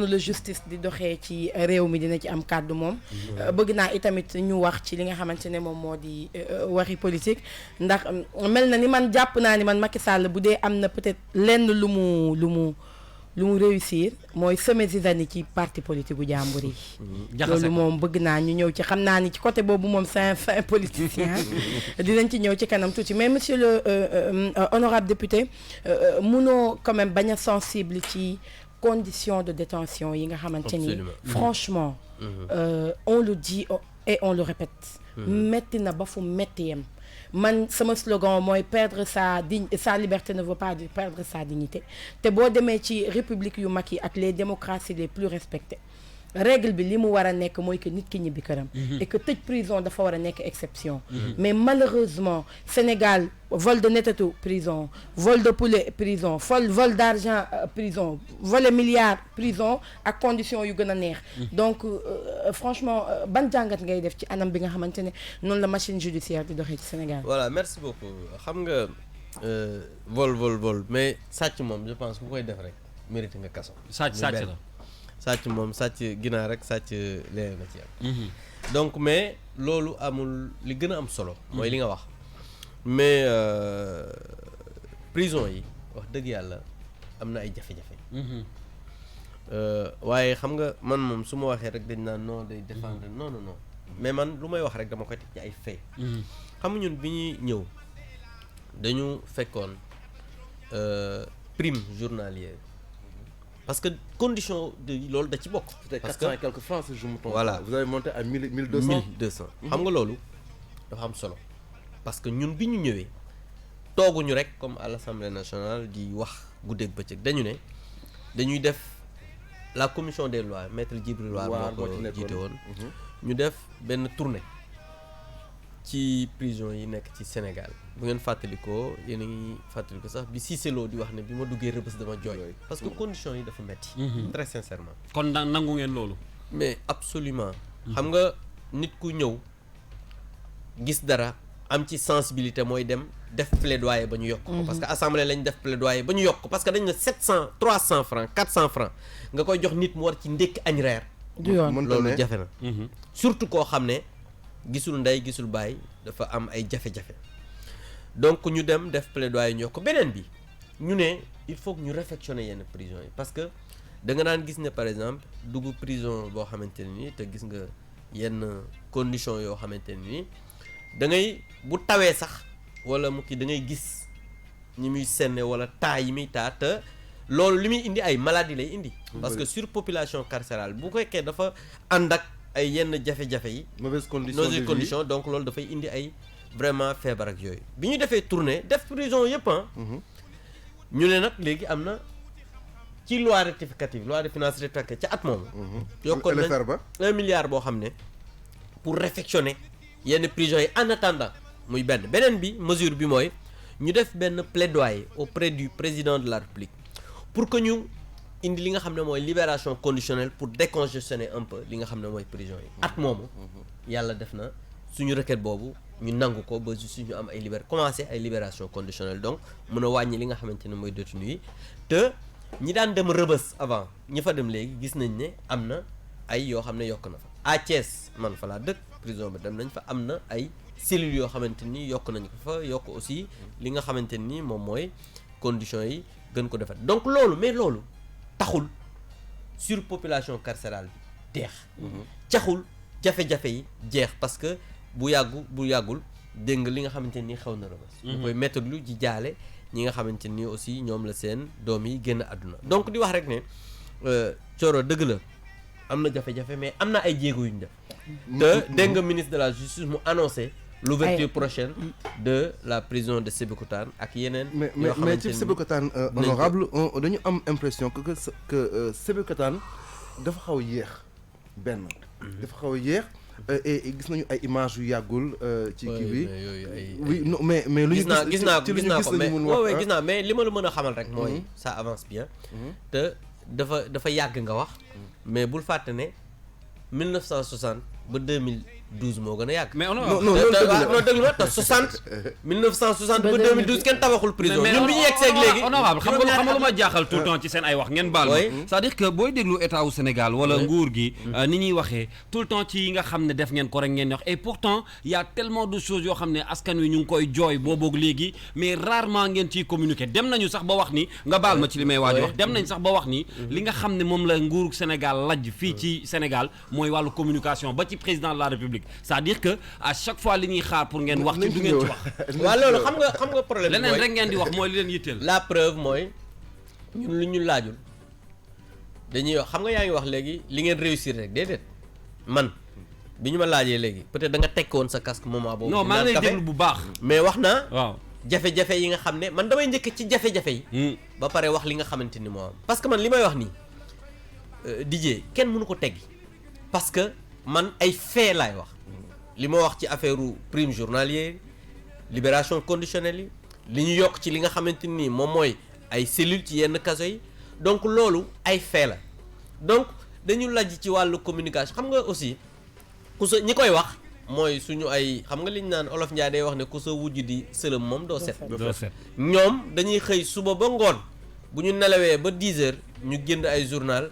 la justice di doxee ci réew mi dina ci am kàddu moom bëgg naa itamit ñu wax ci li nga xamante ne moom moo di waxi politique ndax mel na ni man jàpp naa ni man Macky Sall bu dee am na peut-être lenn lu mu réussir mooy semer zizanie ci parti politique bu jàmbur yi loolu moom bëgg naa ñu ñëw ci xam naa ni ci côté boobu moom c'est un politicien dinañ ci ñëw ci kanam tuuti mais monsieur le honorable député munoo quand même bañ a sensible ci conditions de détention yi nga xamante ni franchement on le dit et on le répète metti na ba fu metti yem man sama slogan mooy perdre sa liberté ne veut pas dire perdre sa dignité te boo demee ci république yu mag yi ak les démocraties les plus respectées règle bi li mu war a nekk mooy que nit ki ñibbi këram et que tëj prison dafa war a nekk exception mais malheureusement Sénégal vol de netatu prison vol de poulet prison vol d'argent prison vol milliards prison ak conditions yu gën a neex donc franchement ban jàngat ngay def ci anam bi nga xamante ne noonu la machine judiciaire di doxee ci Sénégal voilà merci beaucoup xam nga vol mais sàcc moom je pense ku koy def rek mérite nga kaso sàcc la sàcc moom sàcc ginaar rek sàcc leer na ci am donc mais loolu amul li gën a am solo mooy li nga wax mais prison yi wax dëgg yàlla am na ay jafe-jafe waaye xam nga man moom su ma waxee rek dañ naan non day défendre non mais man lu may wax rek dama koy teg ci ay fait xam nga ñun bi ñuy ñëw dañu fekkoon prime journalière parce que condition de loolu da ci bokk. C'était parce 400 et quelques francs si je me trompe. Voilà. Vous avez monté à 1200. 1200 xam nga loolu dafa am solo parce que ñun bi ñu ñëwee tooguñu rek comme à l'Assemblée nationale di wax guddeeg bëccëg dañu ne dañuy def la commission des lois maître Djibril War moo ko jiite woon ñu def benn tournée ci prison yi nekk ci Sénégal bu ngeen fàttalikoo yéen a ngi fàttaliko sax bi Cissé Lo di wax ne bi ma duggee Rebeuss dama jooy parce que conditions yi dafa metti très sincèrement kon nangu ngeen loolu mais absolument xam nga nit ku ñëw gis dara am ci sensibilité mooy dem def plaidoyer ba ñu yokk ko parce que assemblée lañ def plaidoyer ba ñu yokk ko parce que dañ ne 700 300 francs 400 francs nga koy jox nit mu war ci ndékki añ reer du yoon loolu jafe na surtout koo xam ne gisul ndey gisul baay dafa am ay jafe-jafe donc ñu dem def plaidoyer ñu yokk beneen bi ñu ne il faut que ñu réfectionner yenn prison yi parce que da nga daan gis ne par exemple dugg prison boo xamante ne nii te gis nga yenn conditions yoo xamante ne nii da ngay bu tawee sax wala mu kii da ngay gis ñi muy senne wala taa yi muy taa te loolu li muy indi ay maladies lay indi parce que surpopulation carcérale bu fekkee dafa ànd ak ay yenn jafe-jafe yi mauvaise condition donc loolu dafay indi ay vraiment feebar ak yooyu bi ñu defee tournée def prison yëpp ñu ne nag léegi am na ci loi rectificative loi de finances rectificative ca at moomu yokkoon nañ 1 milliard boo xam ne pour réfectionner yenn prison yi en attendant muy beneen bi mesure bi mooy ñu def benn plaidoyer auprès du président de la République pour que ñu indi li nga xam ne mooy libération conditionnelle pour décongestionner un peu li nga xam ne mooy prison yi at moomu yàlla def na suñu requête boobu ñu nangu ko ba suñu am ay commencé ay libération conditionnelle donc mën a wàññi li nga xamante ne mooy détenu yi te ñi daan dem rëbës avant ñi fa dem léegi gis nañ ne am na ay yoo xam ne yokk na fa à Thiès man fa laa dëkk prison bi dem nañ fa am na ay cellules yoo xamante ni yokk nañ ko fa yokk aussi li nga xamante ni moom mooy conditions yi gën ko defar donc loolu mais loolu taxul surpopulation carcérale bi deex taxul jafe-jafe yi jeex parce que bu yàggul dégg nga li nga xamante ni xew na Rebeuss ñu koy métti lu ji jaale ñi nga xamante ni aussi ñoom la seen doom yi génn àdduna donc di wax rek ne Thioro dëgg la am na jafe-jafe mais am na ay jéego yu ñu def te dégg nga ministre de la justice mu annoncé l'ouverture prochaine de la prison de Sébikotane ak yeneen mais ci Sébikotane honorable dañu am impression que Sébikotane dafa xaw a yéex benn dafa xaw a yéex et gis nañu ay images yu yàggul ci kii bi oui non mais lu ñu gis naa ko mais gis naa mais li ma la mën a xamal rek mooy ça avance bien te dafa yàgg nga wax mais bul fàtte ne 1960 ba 2012 moo gën a yàgg. mais non dëgg la te 1960 ba 2012 kenn tabaxul prison. ñun bi ñu yegg seeg léegi. honorable xam nga lu ma jaaxal tout le temps ci seen ay wax ngeen baal ma. c'est-à-dire que booy déglu état wu Sénégal wala nguur gi. ni ñuy waxee tout le temps ci yi nga xam ne def ngeen ko rek ngeen wax et pourtant y a tellement de choses yoo xam ne askan wi ñu ngi koy jooy booboog léegi mais rarement ngeen ciy communiquer dem nañu sax ba wax ni nga baal ma ci li may waaj wax dem nañ sax ba wax ni li nga xam ne moom la nguuru Sénégal lajj fii ci Sénégal mooy wàllu communication ba ci président de la République c'est-à-dire que à chaque fois li ñuy xaar pour ngeen wax ci du ngeen ci wax. waaw loolu xam nga problème leneen rek ngeen di wax mooy li leen yitteel. la preuve mooy ñun lu ñu laajul dañuy wax xam nga yaa ngi wax léegi li ngeen réussir rek déedéet man bi ñu ma laajee léegi peut-être da nga tekk woon sa casque moment boobu. non maa ngi lay déglu bu baax. mais wax naa. waaw jafe-jafe yi nga xam ne man damay njëkk ci jafe-jafe yi. ba pare wax li nga xamante ni moo am. parce que man li may wax nii DJ kenn mënu ko teggi parce que man ay fait laay wax. li ma wax ci affaire prime journalière libération conditionnelle yi li ñu yokk ci li nga xamante ni moom mooy ay cellules ci yenn kaso yi donc loolu ay fait la donc dañu lajj ci wàllu communication xam nga aussi ku sa ñi koy wax mooy suñu ay xam nga li ñu naan olof Ndiaye day wax ne ku sa wujj di sëlëm moom doo set ñoom dañuy xëy suba ba ngoon bu ñu nelawee ba 10 heures ñu génn ay journal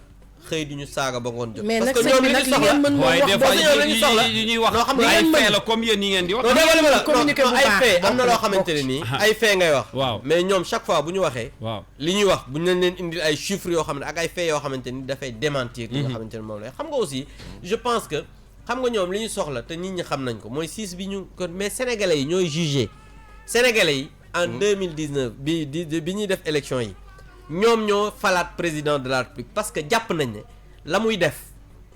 xëy di ñu saaga ba ngoon jot. parce que ñoom li ñu soxla waaye des fois yi ñuy wax ay fait la comme yéen ñi ngeen di wax. non ay fait am na loo xamante ne nii ay fait ngay wax. waaw mais ñoom chaque fois bu ñu waxee. waaw li ñuy wax bu ñu leen indil ay chiffres yoo xam ne ak ay fait yoo xamante ni dafay démentir. li nga xamante ne moom lay xam nga aussi je pense que xam nga ñoom li ñu soxla te nit ñi xam nañ ko mooy 6 bi ñu kon mais sénégalais yi ñooy jugé sénégalais yi. en 2019 bi ñuy def élection yi. ñoom ñoo falaat président de la République parce que jàpp nañ ne la muy def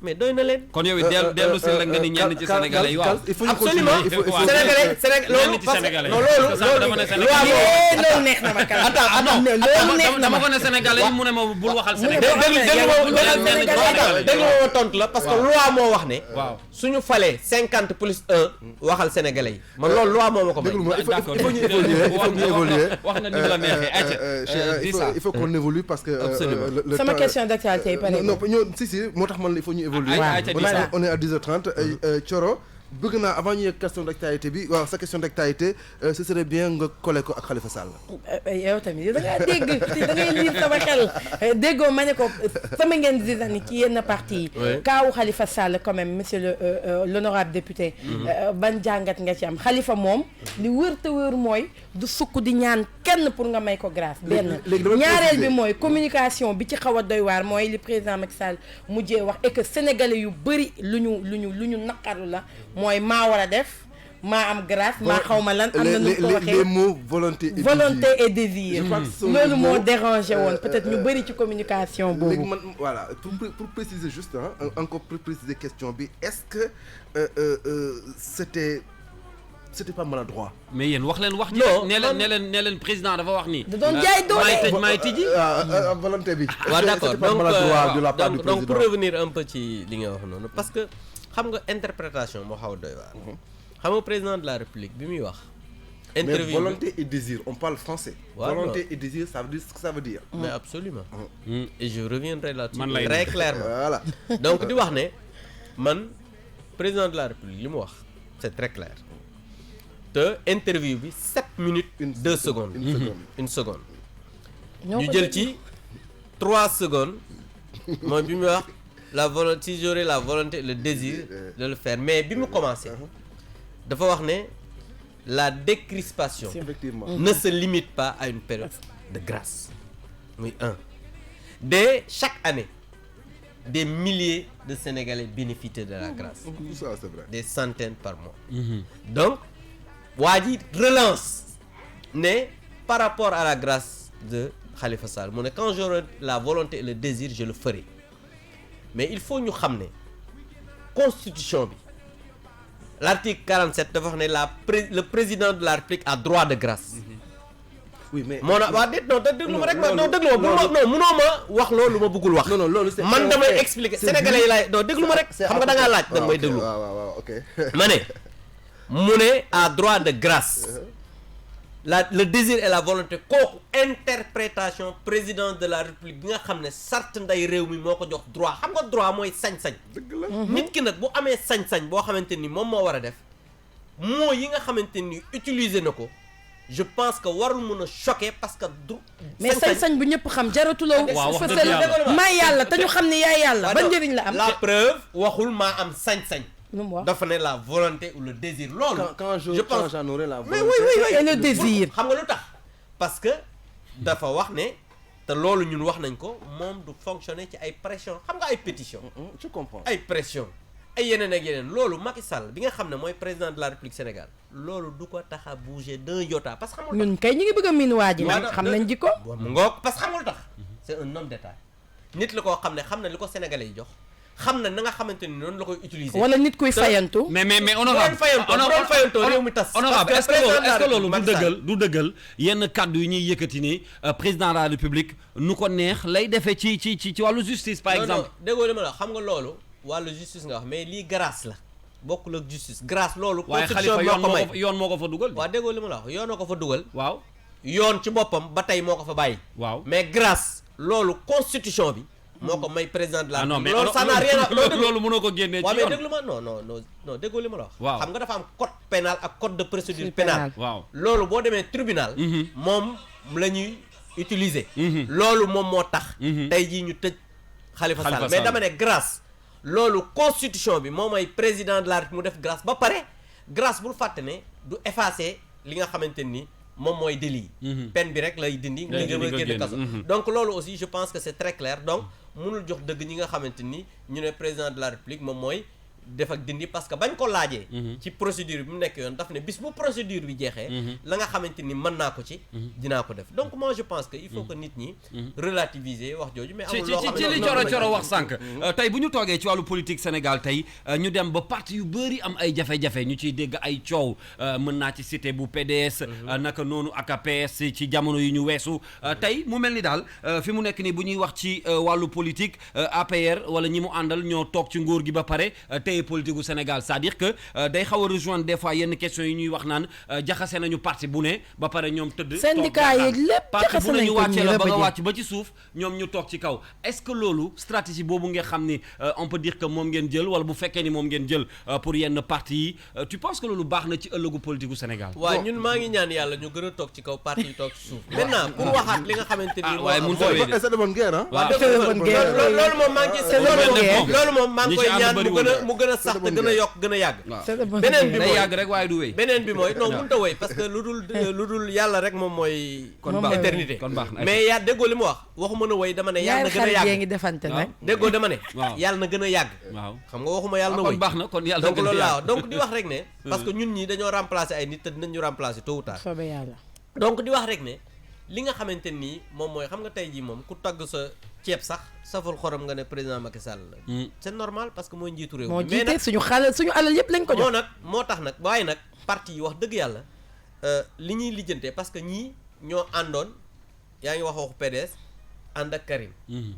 mais doy na leen. kon yow dellu si la nga ni ñenn ci sénégalais yi waaw. absolument sénégalais loolu parce que non loolu neex na ma kala. loolu neex na ma ko ne sénégalais yi mu ne ma bul waxal sénégalais. déglu ma tontu la parce que loi moo wax ne. waaw suñu falee 50 plus 1 waxal sénégalais yi man loolu loi moo ma ko may. il faut ñu évoluer wax na ni la neexee. il faut qu'on évolue parce que. sama question d'actualité yi pare. non si moo tax man il faut ñu évoluer. on est à 10h30 Thioro bëgg naa avant ñu yegg question d'actualité bi waaw sa question d'actualité ce serait bien nga collé ko ak Khalifa Sall. yow tamit da ngaa dégg da ngay lire sama xel déggoo ma ne ko sama ngeen di ni ci yenn parti yi. kaawu Khalifa Sall quand même monsieur l'honorable député. ban jàngat nga ci am Khalifa moom li wër te wër mooy du sukk di ñaan kenn pour nga may ko grâce benn. ñaareel bi mooy communication bi ci xaw a doy waar mooy li président Macky Sall mujjee wax et que sénégalais yu bëri lu ñu naqaru la. mooy maa war a def maa am grâce maa xaw ma lan am na nu ko waxee les mots volonté et désir loolu moo dérangé woon peut-être ñu bëri ci communication boobu. léegi man voilà pour préciser juste encore pour préciser question bi est-ce que c'était pas maladroit. mais yéen wax leen wax ji. non ne leen président dafa wax nii. da doon jaay doole maay tijji. volonté bi. waaw d'accord donc pour revenir un peu ci li nga wax noonu parce que. xam nga interprétation moo xaw a doy waar. xam nga président de la république bi muy wax Mais volonté et désir, on parle français. Voilà. Volonté et désir, ça veut dire ce que ça veut dire. Mais absolument. Et je reviendrai là-dessus Man lay très def. clairement. Voilà. Donc di wax ne man président de la République li mu wax c'est très clair te interview bi 7 minutes 2 secondes. Une seconde. ñu jël ci 3 secondes mooy bi mu wax la volonté si j'aurais la volonté et le désir de le faire mais bi mu commencé dafa wax ne la décrispation Effectivement. ne se limite pas à une période de grâce. Oui, dès chaque année, des milliers de Sénégalais bénéficient de la grâce. Tout ça, c'est vrai. Des centaines par mois. Donc, Wadi relance par rapport à la grâce de Khalifa Sall. Quand j'aurai la volonté et le désir, je le ferai. Mais il faut nous ramener. Constitution. L'article 47 dafa wax ne le président de la République a droit de grâce. Oui, mais. moo na waa déet non déglu ma rek non déglu ma non munoo ma wax loolu ma bëggul wax. Non, loolu c'est. man damay expliquer sénégalais yi laay non déglu ma rek xam nga da ngaa laaj da nga may déglu. waaw, ok. ma ne mu ne a droit de grâce. Le désir et la volonté kooku interprétation président de la République bi nga xam ne sart nday réew mi moo ko jox droit xam nga droit mooy sañ-sañ. dëgg la. nit ki nag bu amee sañ-sañ boo xamante ni moom moo war a def moo yi nga xamante ni utiliser na ko je pense que warul mën a choquer parce que du. mais sañ-sañ bu ñëpp xam jaratuloo. waaw wax fësal dëgg yàlla. maa yàlla te ñu xam ne yaay yàlla. ban njëriñ la am la preuve waxul maa am sañ-sañ. lu mu wax dafa ne la volonté ou le désir loolu. Quand j'en aurai la volonté. mais oui. et le désir. xam nga lu tax parce que dafa wax ne te loolu ñun wax nañ ko moom du fonctionner ci ay pression xam nga ay pétition Je comprends. ay pression ay yeneen ak yeneen loolu Macky Sall bi nga xam ne mooy président de la République Sénégal loolu du ko tax a bouger d'un iota parce que xam nga ñun kay ñu ngi bëgg a miin waa ji nag Waaw, xam nañ jikko. mu ngoog parce que xam nga lu tax c'est un homme d'état nit la koo xam ne li ko sénégalais yi jox xam na nga xamante ni noonu la koy utiliser. wala nit kuy fayantu. mais honorable honorable est-ce que loolu du dëggal yenn kàddu yi ñuy yëkkati ni président de la République nu ko neex lay defee ci wàllu justice par exemple. non déggoo li ma la xam nga loolu wàllu justice nga wax mais lii grâce la bokkul ak justice grâce loolu. waaye constitution Khalifa moo ko may yoon moo ko fa dugal. waaw déggoo li ma la wax yoonoo ko fa dugal. waaw yoon ci boppam ba tey moo ko fa bàyyi. waaw mais grâce loolu constitution bi. moo ko may président de la. non mais loolu ça n'a rien à loolu mënoo ko génnee ci waaw mais yoon. déglu ma non déggoo li ma la wax. waaw xam nga dafa am code pénal ak code de procédure pénale. waaw loolu boo demee tribunal. moom la ñuy utiliser. loolu moom moo tax. tey jii ñu tëj Khalifa Sall mais dama ne grâce. loolu constitution bi moom mooy président de la République mu def grâce ba pare grâce bul fàtte ne du effacer li nga xamante ni moom mooy délit yi. peine bi rek lay dindi. nga génn kaso donc loolu aussi je pense que c'est très clair donc mënul jox dëgg ñi nga xamante ni ñu ne président de la République moom mooy def ak dindi parce que bañ ko laajee. ci procédure bi mu nekk yoon daf ne bis bu procédure bi jeexee. la nga xamante ni mën naa ko ci. dinaa ko def donc moi je pense que il faut que nit ñi. relativiser wax jooju mais amul loo xam ne ci li coro wax sànq. tey bu ñu toogee ci wàllu politique Sénégal tey ñu dem ba parti yu bëri am ay jafe-jafe ñu ciy dégg ay coow mën naa ci cité bu PDS. naka noonu ak PS ci jamono yi ñu weesu. tey mu mel ni daal fi mu nekk nii bu ñuy wax ci wàllu politique APR wala ñi mu àndal ñoo toog ci nguur gi ba pare. tey politique gu Sénégal c'est-à-dire que day xaw a rejoindre des fois yenn questions yi ñuy wax naan jaxase nañu parti bu ne ba pare ñoom tëdd. syndicat yeeg lépp parti jaxase bu ne nañ ñu ko wàccee la ba nga wàcc ba ci suuf ñoom ñu toog ci kaw est-ce que loolu stratégie boobu nga xam ni on peut dire que moom ngeen jël wala bu fekkee ni moom ngeen jël pour yenn parti yi tu penses que loolu baax na ci ëllëgu politique gu Sénégal. waaw ñun maa ngi ñaan yàlla ñu gën a toog ci kaw parti yi toog ci suuf. maintenant pour waxaat li nga xamante ni. waaye mënut a wéy de. C'est de bonne guerre, hein? loolu moom maa ngi ci loolu moom maa ngi koy ñaan mu gën a sax te gën a yokk gën a yàgg. beneen bi day mooy yàgg rek waaye du wéy. beneen bi mooy non mënut a wéy parce que lu dul yàlla rek moom mooy. kon baax éternité kon baax na mais yaa déggoo li mu wax waxuma na wéy dama ne yàlla na gën a ñaari xarit yàgg ngi defante nag. déggoo dama ne. waaw yàlla na gën a yàgg. waaw xam nga waxuma yàlla na kon wéy. baax na kon yàlla donc loolu laa wax donc di wax rek ne. parce que ñun ñi dañoo remplacer ay nit te dinañ ñu remplacer tôt ou tard. soobee yàlla. donc di wax rek ne li nga xamante nii moom mooy xam nga tey jii moom ku tagg sa ceeb sax saful xorom nga ne président Macky Sall la. c'est normal parce que mooy njiitu réew mi. moo mais nag jiite suñu alal yëpp lañ ko jox. moo tax nag waaye nag parti yi wax dëgg yàlla li ñuy lijjantee parce que ñii ñoo àndoon yaa ngi wax waxu PDS ànd ak Karim.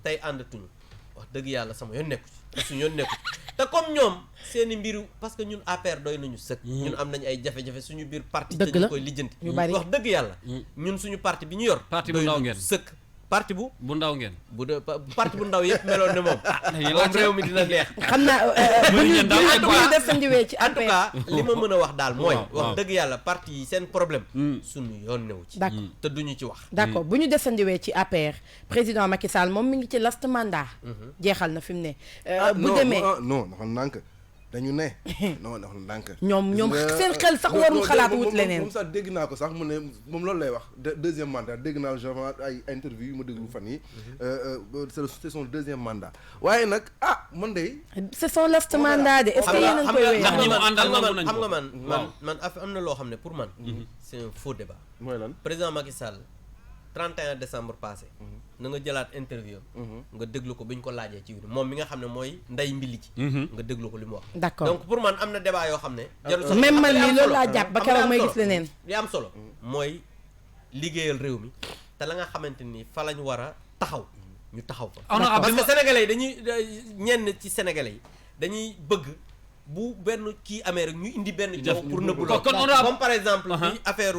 tey àndatuñu wax dëgg yàlla sama yoon nekku ci parce que yoon nekku ci te comme ñoom seeni mbiru parce que ñun APR doy nañu sëkk ñun am nañu ay jafe-jafe suñu biir parti te ñu koy lijjanti wax dëgg yàlla ñun suñu parti bi ñu yor parti bu ndaw ngeen sëkk parti bu ndaw ngeen bu dee parti bu ndaw yëpp meloon ne moom moom réew mi dina neex xam naa bu ñu desandiwee ci en tout cas li ma mën a wax daal mooy waaw. wax dëgg yàlla parti yi seen problème suñu yoon newu ci d'accord te duñu ci wax d'accord bu ñu desandiwee ci APR président Macky Sall moom mi ngi ci last mandat jeexal na fi mu ne bu demee non dafa ndànk dañu ne non dafa ndànk ñoom seen xel sax warul xalaat wut leneen moom sax dégg naa ko sax mu ne moom loolu lay wax deuxième mandat dégg naa genre ay interview yu ma déglu fan yi c'est son deuxième mandat waaye nag man de c'est son last mandat de est-ce que yéen a ngi koy wéy ndax ñi mu àndal nangu nañ xam nga man am na loo xam ne pour man c'est un faux débat mooy lan président Macky Sall 31 décembre passé na nga jëlaat interview nga déglu ko bi ñu ko laajee ci biir moom mi nga xam ne mooy nday mbili ci nga déglu ko li mu wax d'accord donc pour man am na débat yoo xam ne jarul solo même man lii loolu laa jàpp ba keroog may gis leneen li am solo mooy liggéeyal réew mi te la nga xamante ni fa lañ war a taxaw ñu taxaw fa parce que sénégalais yi dañuy ñenn ci sénégalais yi dañuy bëgg bu benn kii amee rek ñu indi benn coow pour nëbbu loolu comme par exemple bi affaire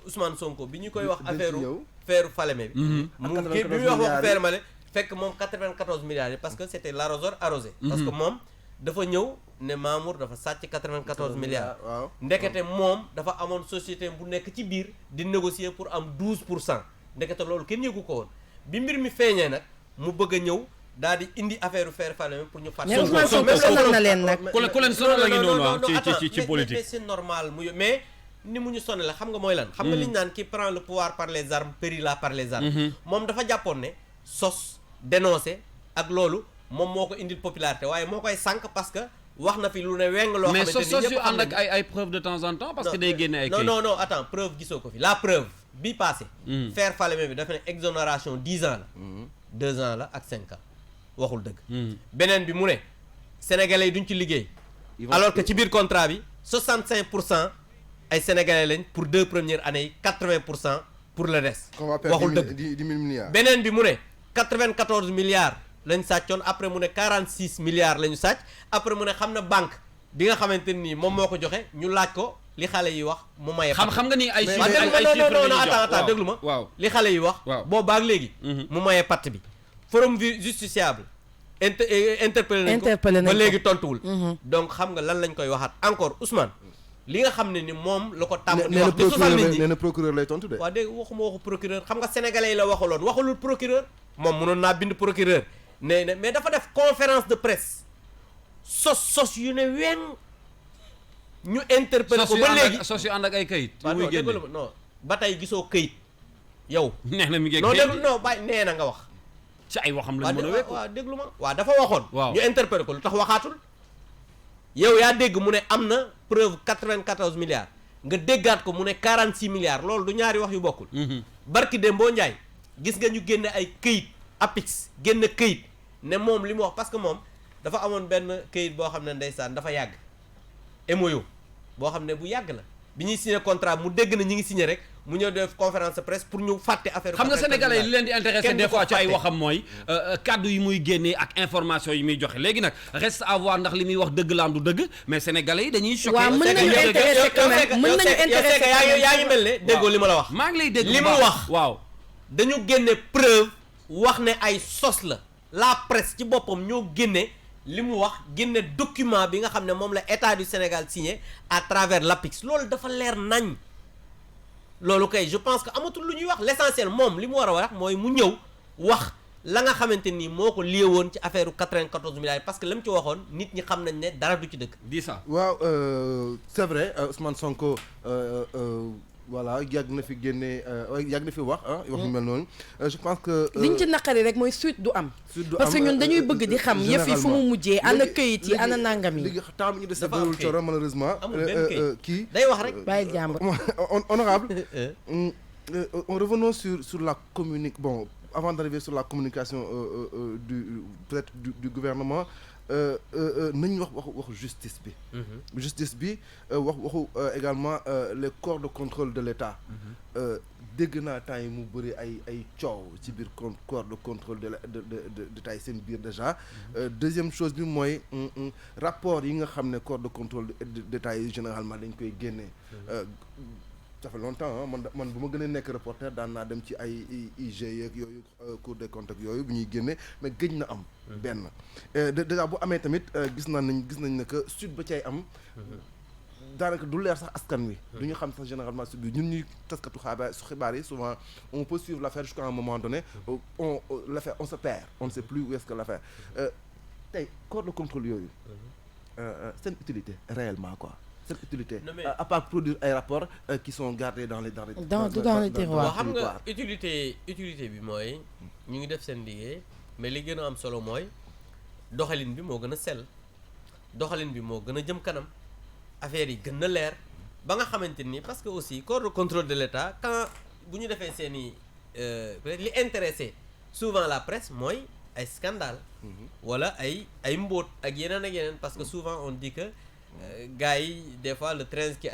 Ousmane Sonko bi ñu koy wax affaire Falémé bi mu kii bi muy wax waxu Falémé fekk moom 94 milliards yi parce que c'était l'arroseur arrosé parce que moom dafa ñëw ne Mamour dafa sàcc 94 milliards ndekete moom dafa amoon société bu nekk ci biir di négocier pour am 12% ndekete loolu kenn yëgu ko woon bi mbir mi feeñee nag mu bëgg a ñëw daal di indi affaire Falémé pour ñu fàtte Ousmane Sonko sonal na leen nag ku leen sonal la ngi noonu ci politique mais c'est normal mais ni mu ñu sonné la xam nga mooy lan xam nga li ñu naan qui prend le pouvoir par les armes périt là par les armes moom dafa jàppoon ne sos dénoncer ak loolu moom moo ko indil popularité waaye moo koy sànq parce que wax na fi lu ne weng loo xamante ni mais sos yu ànd ak ay preuve de temps en temps parce que day génne ay kayit non attends preuve gisoo ko fi la preuve bi passé faire Falémé bi dafa ne exonération 10 ans la 2 ans la ak 5 ans waxul dëgg beneen bi mu ne sénégalais yi duñ ci liggéey alors que ci biir contrat bi 65% ay sénégalais lañ pour 2 premières années yi 80% pour le reste waxul dëgg beneen bi mu ne 94 milliards lañ sàccoon après mu ne 46 milliards la ñu sàcc après mu ne xam na banque bi nga xamante nii moom moo ko joxe ñu laaj ko li xale yi wax mu maye xam nga ni ay non attends déglu ma waaw li xale yi wax boo baag léegi mu maye patt bi forum justiciable interpellé nañ ko ba léegi tontuwul donc xam nga lan lañ koy waxaat encore Ousmane li nga xam ne ni moom la ko tàmm di wax di sosal nit ñi nee na procureur lay tontu de waaw dégg waxuma waxu procureur xam nga sénégalais yi la waxaloon waxalul procureur moom mënoon naa bind procureur ne mais dafa def conférence de presse sos yu ne weng ñu interpellé ko ba léegi sos yu ànd ak ay kayit muy génne non ba tey gisoo këyit yow nee na mi ngi non déglu non bàyyi nee na nga wax ci ay waxam lañ mën a wekk waaw déglu ma waaw dafa waxoon waaw ñu interpellé ko lu tax waxaatul yow yaa dégg mu ne am na preuve 94 milliards nga déggaat ko mu ne 46 milliards loolu du ñaari wax yu bokkul barki Dembo Ndiaye gis nga ñu génne ay këyit APIX génne këyit ne moom li mu wax parce que moom dafa amoon benn këyit boo xam ne ndeysaan dafa yàgg émoyo boo xam ne bu yàgg la bi ñuy signé contrat mu dégg na ñi ngi signé rek mu ñëw def conférence de presse pour ñu fàtte affaire xam nga sénégalais yi li leen di intéressé des fois ci ay waxam mooy kaddu yi muy génnee ak information yi muy joxe léegi nag reste à voir ndax li muy wax dëgg la am du dëgg mais sénégalais yi dañuy choqué waaw mën nañu intéressé quand même mën nañu intéressé yaa ngi mel ne déggoo li ma la wax maa ngi lay dégg li mu wax waaw dañu génne preuve wax ne ay sos la presse ci boppam ñoo génne li mu wax génne document bi nga xam ne moom la état du Sénégal signé à travers l'APIX loolu dafa leer nañ loolu kay je pense que amatul lu ñuy wax l'essentiel moom li mu war a wax mooy mu ñëw wax la nga xamante ni moo ko lié woon ci affaire 94 milliards parce que la mu ci waxoon nit ñi xam nañ ne dara du ci dëkk. di ça waaw c'est vrai Ousmane Sonko voilà yàgg na fi génne yàgg na fi wax wax mel noonu je pense que liñ ci naqari rek mooy suite du am parce que ñun dañuy bëgg di xam yëf yi fu mu mujjee ana këyit yi ana nangam yi léegi temps bi ñu dese bëriwul coro malheureusement kii day wax rek bàyyi jàmbur honorable revenons sur la avant d'arriver sur la communication peut-être du gouvernement nañ waxu justice bi. Justice bi waxu également les corps de contrôle de l'État. dégg naa temps yi mu bëri ay coow ci biir corps de contrôle de tay seen biir déjà. Deuxième chose bi mooy rapport yi nga xam ne corps de contrôle d'État yi généralement dañ koy génnee. Ça fait longtemps man bu ma gën a nekk reporter daan naa dem ci ay IGE ak yooyu Cour des comptes ak yooyu bu ñuy génne mais gëj na am. benn déjà bu amee tamit gis nañ ne que suite ba cay am. daanaka du leer sax askan wi. du ñu xam sax généralement suite bi ñun ñuy taskatu xibaar yi souvent on peut suivre l'affaire jusqu'à un moment donné l'affaire on se perd on ne sait plus où est-ce que l'affaire tey corps de contrôle yooyu seen utilité réellement quoi. Cette utilité à part produire ay rapports qui sont gardés dans les tiroirs. xam nga utilité bi mooy ñu ngi def seen liggéey mais li gën a am solo mooy doxalin bi moo gën a sell doxalin bi moo gën a jëm kanam affaire yi gën a leer ba nga xamante ni parce que aussi corps de contrôle de l'État quand bu ñu defee seen i peut-être li intéressé souvent la presse mooy ay scandale wala ay mbóot ak yeneen parce que souvent on dit que gars yi des fois le train qui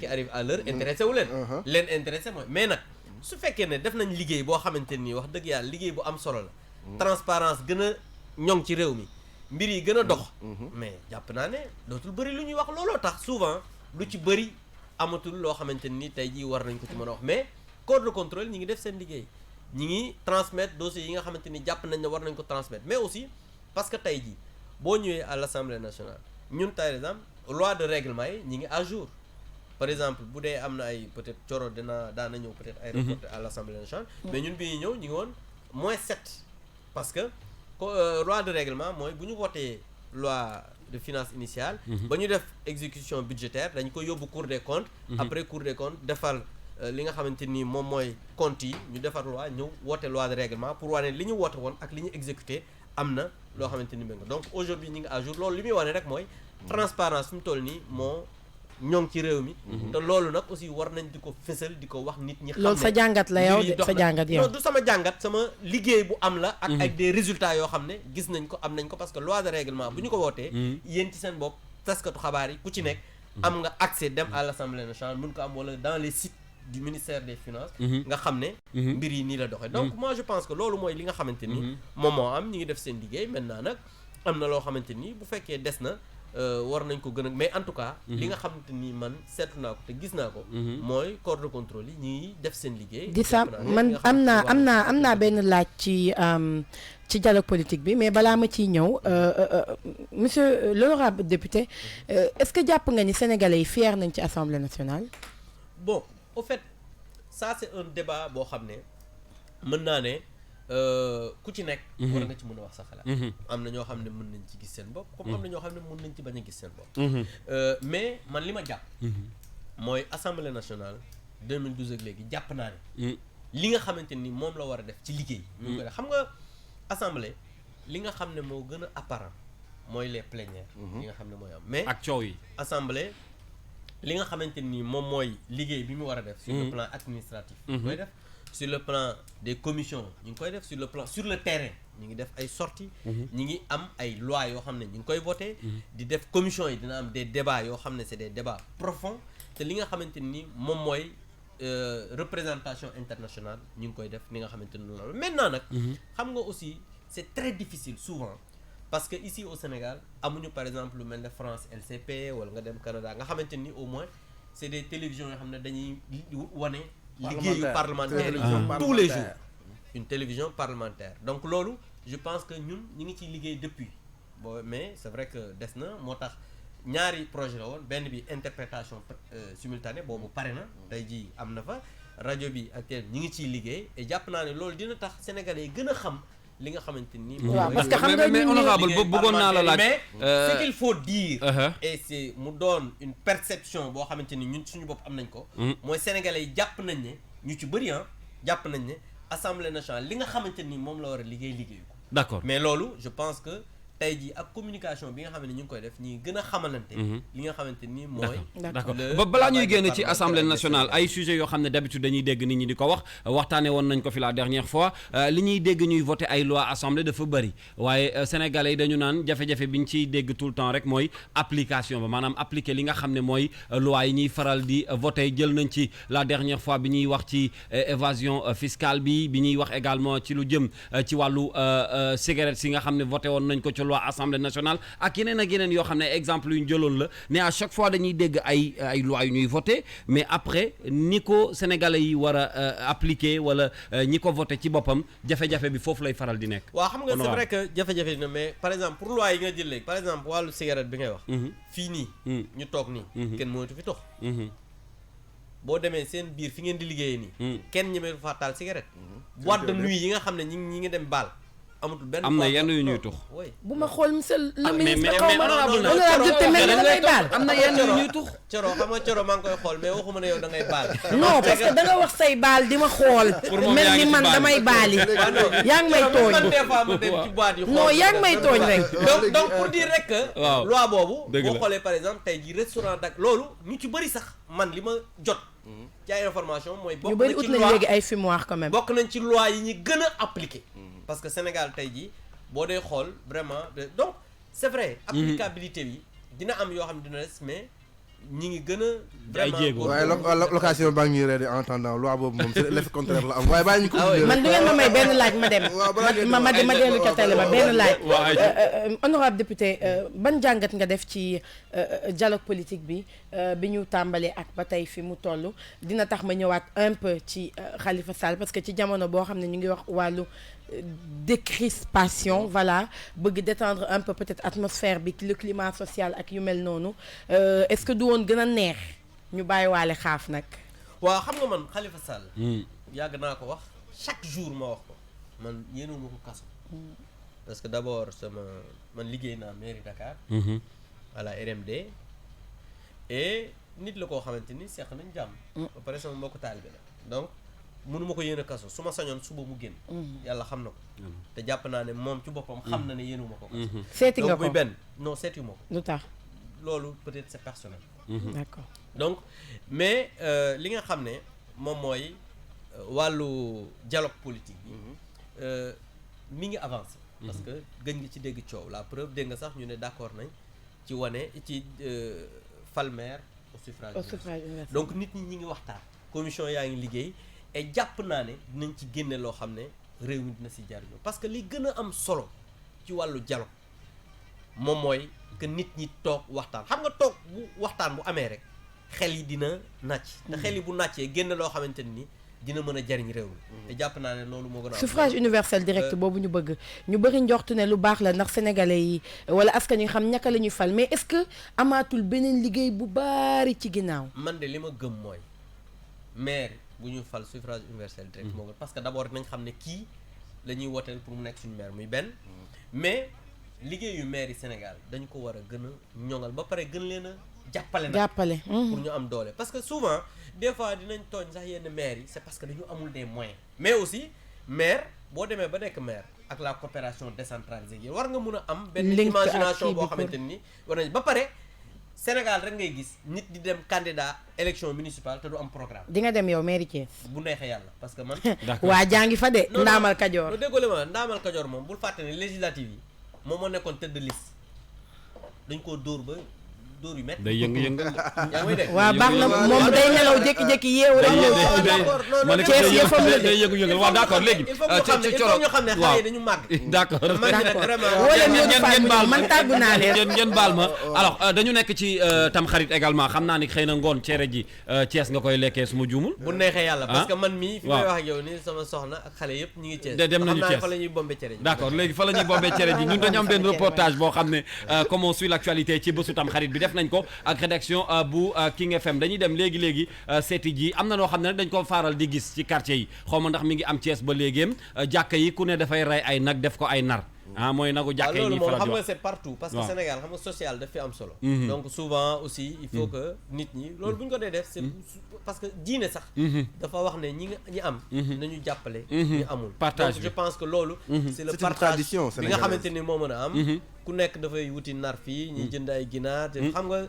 arrive à l'heure intéressé wu leen intéressé mooy mais nag su fekkee ne def nañ liggéey boo xamante nii wax dëgg yàlla liggéey bu am solo la transparence gën a ñoŋ ci réew mi mbir yi gën a dox mais jàpp naa ne dootul bëri lu ñuy wax looloo tax souvent lu ci bëri amatul loo xamante ni tey jii war nañ ko ci mën a wax mais corps de contrôle ñi ngi def seen liggéey ñi ngi transmettre dossiers yi nga xamante ni jàpp nañ ne war nañ ko transmettre mais aussi parce que tey jii boo ñëwee à l'Assemblée nationale ñun par exemple loi de règlement yi ñi ngi à jour par exemple bu dee am na ay peut-être coro daana ñëw peut-être ay reporté à l'Assemblée nationale mais ñun bi ñuy ñëw ñi ngi woon -7 parce que loi de règlement mooy bu ñu votee loi de finances initiale ba ñu def exécution budgétaire dañ ko yóbbu Cour des comptes après Cour des comptes defal li nga xamante ni moom mooy compte yi ñu defar loi ñëw woote loi de règlement pour wane li ñu woote woon ak li ñu exécuté am na loo xamante ni ménga donc aujourd'hui ñi ngi à jour loolu li muy wane rek mooy transparence fi mu toll nii moo ñoŋ ci réew mi te loolu nag aussi war nañ di ko fësal di ko wax nit ñi xam ne loolu sa jàngat la yow de sa jàngat yow non du sama jàngat sama liggéey bu am la ak des résultats yoo xam ne gis nañ ko am nañ ko parce que loi de règlement bu ñu ko wootee yéen ci seen bopp taskatu xabaar yi ku ci nekk am nga accès dem à l'Assemblée nationale mun ko am wala dans les sites du ministère des finances nga xam ne mbir yi nii la doxee donc moi je pense que loolu mooy li nga xamante ni moom moo am ñi ngi def seen liggéey maintenant nag am na loo xamante ni bu fekkee des na war nañ ko gën a mais en tout cas li nga xamante ni man seetlu naa ko te gis naa ko mooy corps de contrôle yi ñi def seen liggéey di sa man am naa benn laaj ci dialogue politique bi mais balaa ma ciy ñëw monsieur l'honorable député est-ce que jàpp nga ni sénégalais yi fier nañ ci Assemblée nationale bon au fait ça c'est un débat boo xam ne mën naa ne ku ci nekk war nga ci mën a wax sa xalaat am na ñoo xam ne mën nañ ci gis seen bopp comme am na ñoo xam ne mën nañ ci bañ a gis seen bopp mais man li ma jàpp mooy Assemblée nationale 2012 ak léegi jàpp naa ne li nga xamante ni moom la war a def ci liggéey ñu ko def xam nga Assemblée li nga xam ne moo gën a apparent mooy les plénières li nga xam ne mooy am mais ak coow yi Assemblée li nga xamante ni moom mooy liggéey bi mu war a def sur le plan administratif ñu koy def sur le plan des commissions ñu ngi koy def sur le terrain ñu ngi def ay sorties ñu ngi am ay lois yoo xam ne ñu ngi koy voter di def commission yi dina am des débats yoo xam ne c'est des débats profonds te li nga xamante ni moom mooy représentation internationale ñu ngi koy def ni nga xamante ni loolu maintenant nag xam nga aussi c'est très difficile souvent parce que ici au Sénégal amuñu par exemple lu mel ne France LCP wala nga dem Canada nga xamante ni au moins c'est des télévisions yoo xam ne dañuy wane liggéeyu parlementaire yi tous les jours une télévision parlementaire donc loolu je pense que ñun ñi ngi ciy liggéey depuis bon mais c'est vrai que des na moo tax ñaari projet la woon benn bi interprétation simultanée boobu pare na tey jii am na fa rajo bi ak télé ñi ngi ciy liggéey et jàpp naa ne loolu dina tax sénégalais yi gën a xam li nga xamante ni waaw parce que xam nga mais honorable bëggoon naa la laaj mais ce qu'il faut dire et c'est mu doon une perception boo xamante ni ñun suñu bopp am nañ ko mooy sénégalais yi jàpp nañ ne ñu ci bëri jàpp nañ ne Assemblée nationale li nga xamante ni moom la war a liggéey ko d'accord mais loolu je pense que tey jii ak communication bi nga xam ne ñu ngi koy def ñi gën a xamalante li nga xamante ni mooy d'accord ba balaa ñuy génn ci assemblée nationale ay sujets yoo xam ne d'habitude dañuy dégg nit ñi di ko wax waxtaane woon nañ ko fi la dernière fois li ñuy dégg ñuy voter ay loi assemblée dafa bëri waaye sénégalais yi dañu naan jafe-jafe bi ñu ciy dégg tout le temps rek mooy application ba maanaam appliquer li nga xam ne mooy loi yi ñuy faral di voter jël nañ ci la dernière fois bi ñuy wax ci évasion fiscale bi ñuy wax également ci lu jëm ci wàllu cigarette si nga xam ne voté woon nañ ko ci loi assemblée nationale ak yeneen yoo xam ne exemple yu ñu jëloon la mais à chaque fois dañuy dégg ay loi yu ñuy voté mais après ni ko sénégalais yi war a appliquer wala ñi ko voté ci boppam jafe-jafe bi foofu lay faral di nekk. waaw xam nga c'est vrai que jafe-jafe dina mais par exemple pour loi yi nga jël léegi par exemple wàllu cigarette bi ngay wax. fii nii. ñu toog nii. kenn mënatu fi tox. boo demee seen biir fi ngeen di liggéeyee nii. kenn ñemee fa taal cigarette. boîte de nuit yi nga xam ne ñi ngi dem baal. amatul benn am na yenn yu ñuy tux. bu ma xool monsieur le ministre mais xaw ma am na yenn yu ñuy tux. Coro xam nga Coro maa ngi koy xool mais waxuma ne yow da ngay baal. non parce que da nga wax say baal di ma xool. mel ni man damay baali. yaa ngi may tooñ. man des fois ma dem ci boîte yi. non yaa ngi may tooñ rek. donc pour dire rek que. waaw loi boobu. dëgg la boo xoolee par exemple tey jii restaurant dak loolu ñu ci bëri sax man li ma jot. ci ay information mooy. ñu bëri ut nañ léegi ay fumoir quand même. bokk nañ ci loi yi ñu gën a appliqué. parce que Sénégal tey jii boo dee xool vraiment donc c'est vrai. applicabilité bi dina am yoo xam ne dina des mais ñi ngi gën a. vraiment waaye location baa ngi ñuy reede en attendant loi boobu moom c'est l'effet contraire la am waaye bàyyi ñu ko. man du ngeen ma may benn laaj ma dem. ma dellu ca télé ba benn laaj. honorable député ban jàngat nga def ci dialogue politique bi ñu tàmbalee ak ba tey fi mu toll dina tax ma ñëwaat un peu ci Khalifa Sall parce que ci jamono boo xam ne ñu ngi wax wàllu décrispation voilà bëgg détendre un peu peut-être atmosphère bi le climat social ak yu mel noonu est-ce que du woon gën a neex ñu bàyyiwaale xaaf nag. waaw xam nga man Khalifa Sall. yàgg naa ko wax chaque jour ma wax ko man yéenuma ko kaso. parce que d'abord man liggéey naa mairie Dakar. à la RMD. et nit la koo xamante ni seq nañ jàmm. ba pare sama mbokku taalibe la donc. mënuma ko yéene kaso su ma sañoon suba mu génn. yàlla xam na ko. te jàpp naa ne moom ci boppam xam na ne yéenuma ko kaso. seeti nga ko donc muy benn non seeti ma ko. lu tax loolu peut-être c'est personnel. d'accord donc mais li nga xam ne moom mooy wàllu dialogue politique bi mi ngi avancé. parce que gëj nga ci dégg coow la preuve dégg nga sax ñu ne d'accord nañ ci wane ci fal maire au suffrage universel. donc nit ñi ngi waxtaan. commission yaa ngi liggéey. et jàpp naa ne dinañ ci génne loo xam ne réew mi dina si jariñoo parce que li gën a am solo ci wàllu dialogue moom mooy que nit ñi toog waxtaan xam nga toog bu waxtaan bu amee rek xel yi dina nàcc te xel yi bu nàccee génne loo xamante ni dina mën a jariñ réew mi te jàpp naa ne loolu moo gën a am suffrage universel direct boobu ñu bëgg ñu bëri njortu ne lu baax la ndax sénégalais yi wala askan yi xam ñaka la ñuy fal mais est-ce que amaatul beneen liggéey bu bari ci ginnaaw. man de li ma gëm mooy maire bu ñu fal suffrage universel direct moo gën parce que d'abord nañ xam ne kii la ñuy woteel pour mu nekk suñu maire muy benn mais liggéeyu maire yi Sénégal dañ ko war a gën a ñoŋal ba pare gën leen a jàppale pour ñu am doole parce que souvent des fois dinañ tooñ sax yenn maires yi c'est parce que dañu amul des moyens mais aussi maire boo demee ba nekk maire ak la coopération décentralisée yi war nga mun a am benn imagination boo xamante ni war nañ ba pare Sénégal rek ngay gis nit di dem candidat élection municipale te du am programme. di nga dem yow mairie Thiès. bu neexee yàlla parce que man. waa jàngi fa de. Ndaamal Kajoor non déggoo ma Ndaamal Kajoor moom bul fàtte ne législative yi moom moo nekkoon tête de liste dañ koo dóor ba dóor yu métti. day yëngu-yëngal. yaa ngi may dégg. waaw baax na moom day nelaw jékki-jékki yeewu rek. Thiès yëfam la day yëngu-yëngal waaw d'accord léegi. il faut ñu xam ne xale yi dañu màgg. d'accord man tàggu naa leen. ngeen baal ma alors dañu nekk ci tam xarit également xam naa ni xëy na ngoon cere ji Thiès nga koy lekkee su ma juumul. bu neexee yàlla parce que man mii fi may wax ak yow ni sama soxna ak xale yëpp ñu ngi Thiès. dem nañu Thiès fa la ñuy bombé cere ji. d'accord léegi fa la ñuy bombé cere ji ñun dañu am benn reportage boo xam ne comme on suit l'actualité ci bésu tam xarit bi def nañ ko ak rédaction bu King FM dañuy dem léegi seeti ji am na noo xam ne nag dañ ko faaral di gis ci quartier yi xaw ma ndax mi ngi am Thiès ba léegeem jàkka yi ku ne dafay rey ay nag def ko ay nar ah mooy nagu jàkkee loolu ñi moom faral xam di nga wax c'est partout parce que waaw. Sénégal xam nga social daf fi am solo donc souvent aussi il faut que nit ñi loolu bu ñu ko dee def c'est parce que diine sax dafa wax ne ñi am nañu jàppale ñu amul Partage donc bi. je pense que loolu c'est le C'est une partage tradition bi nga sénégalaise. xamante ni moo mën a am ku nekk dafay wuti nar fii ñuy jënd ay ginaar te xam nga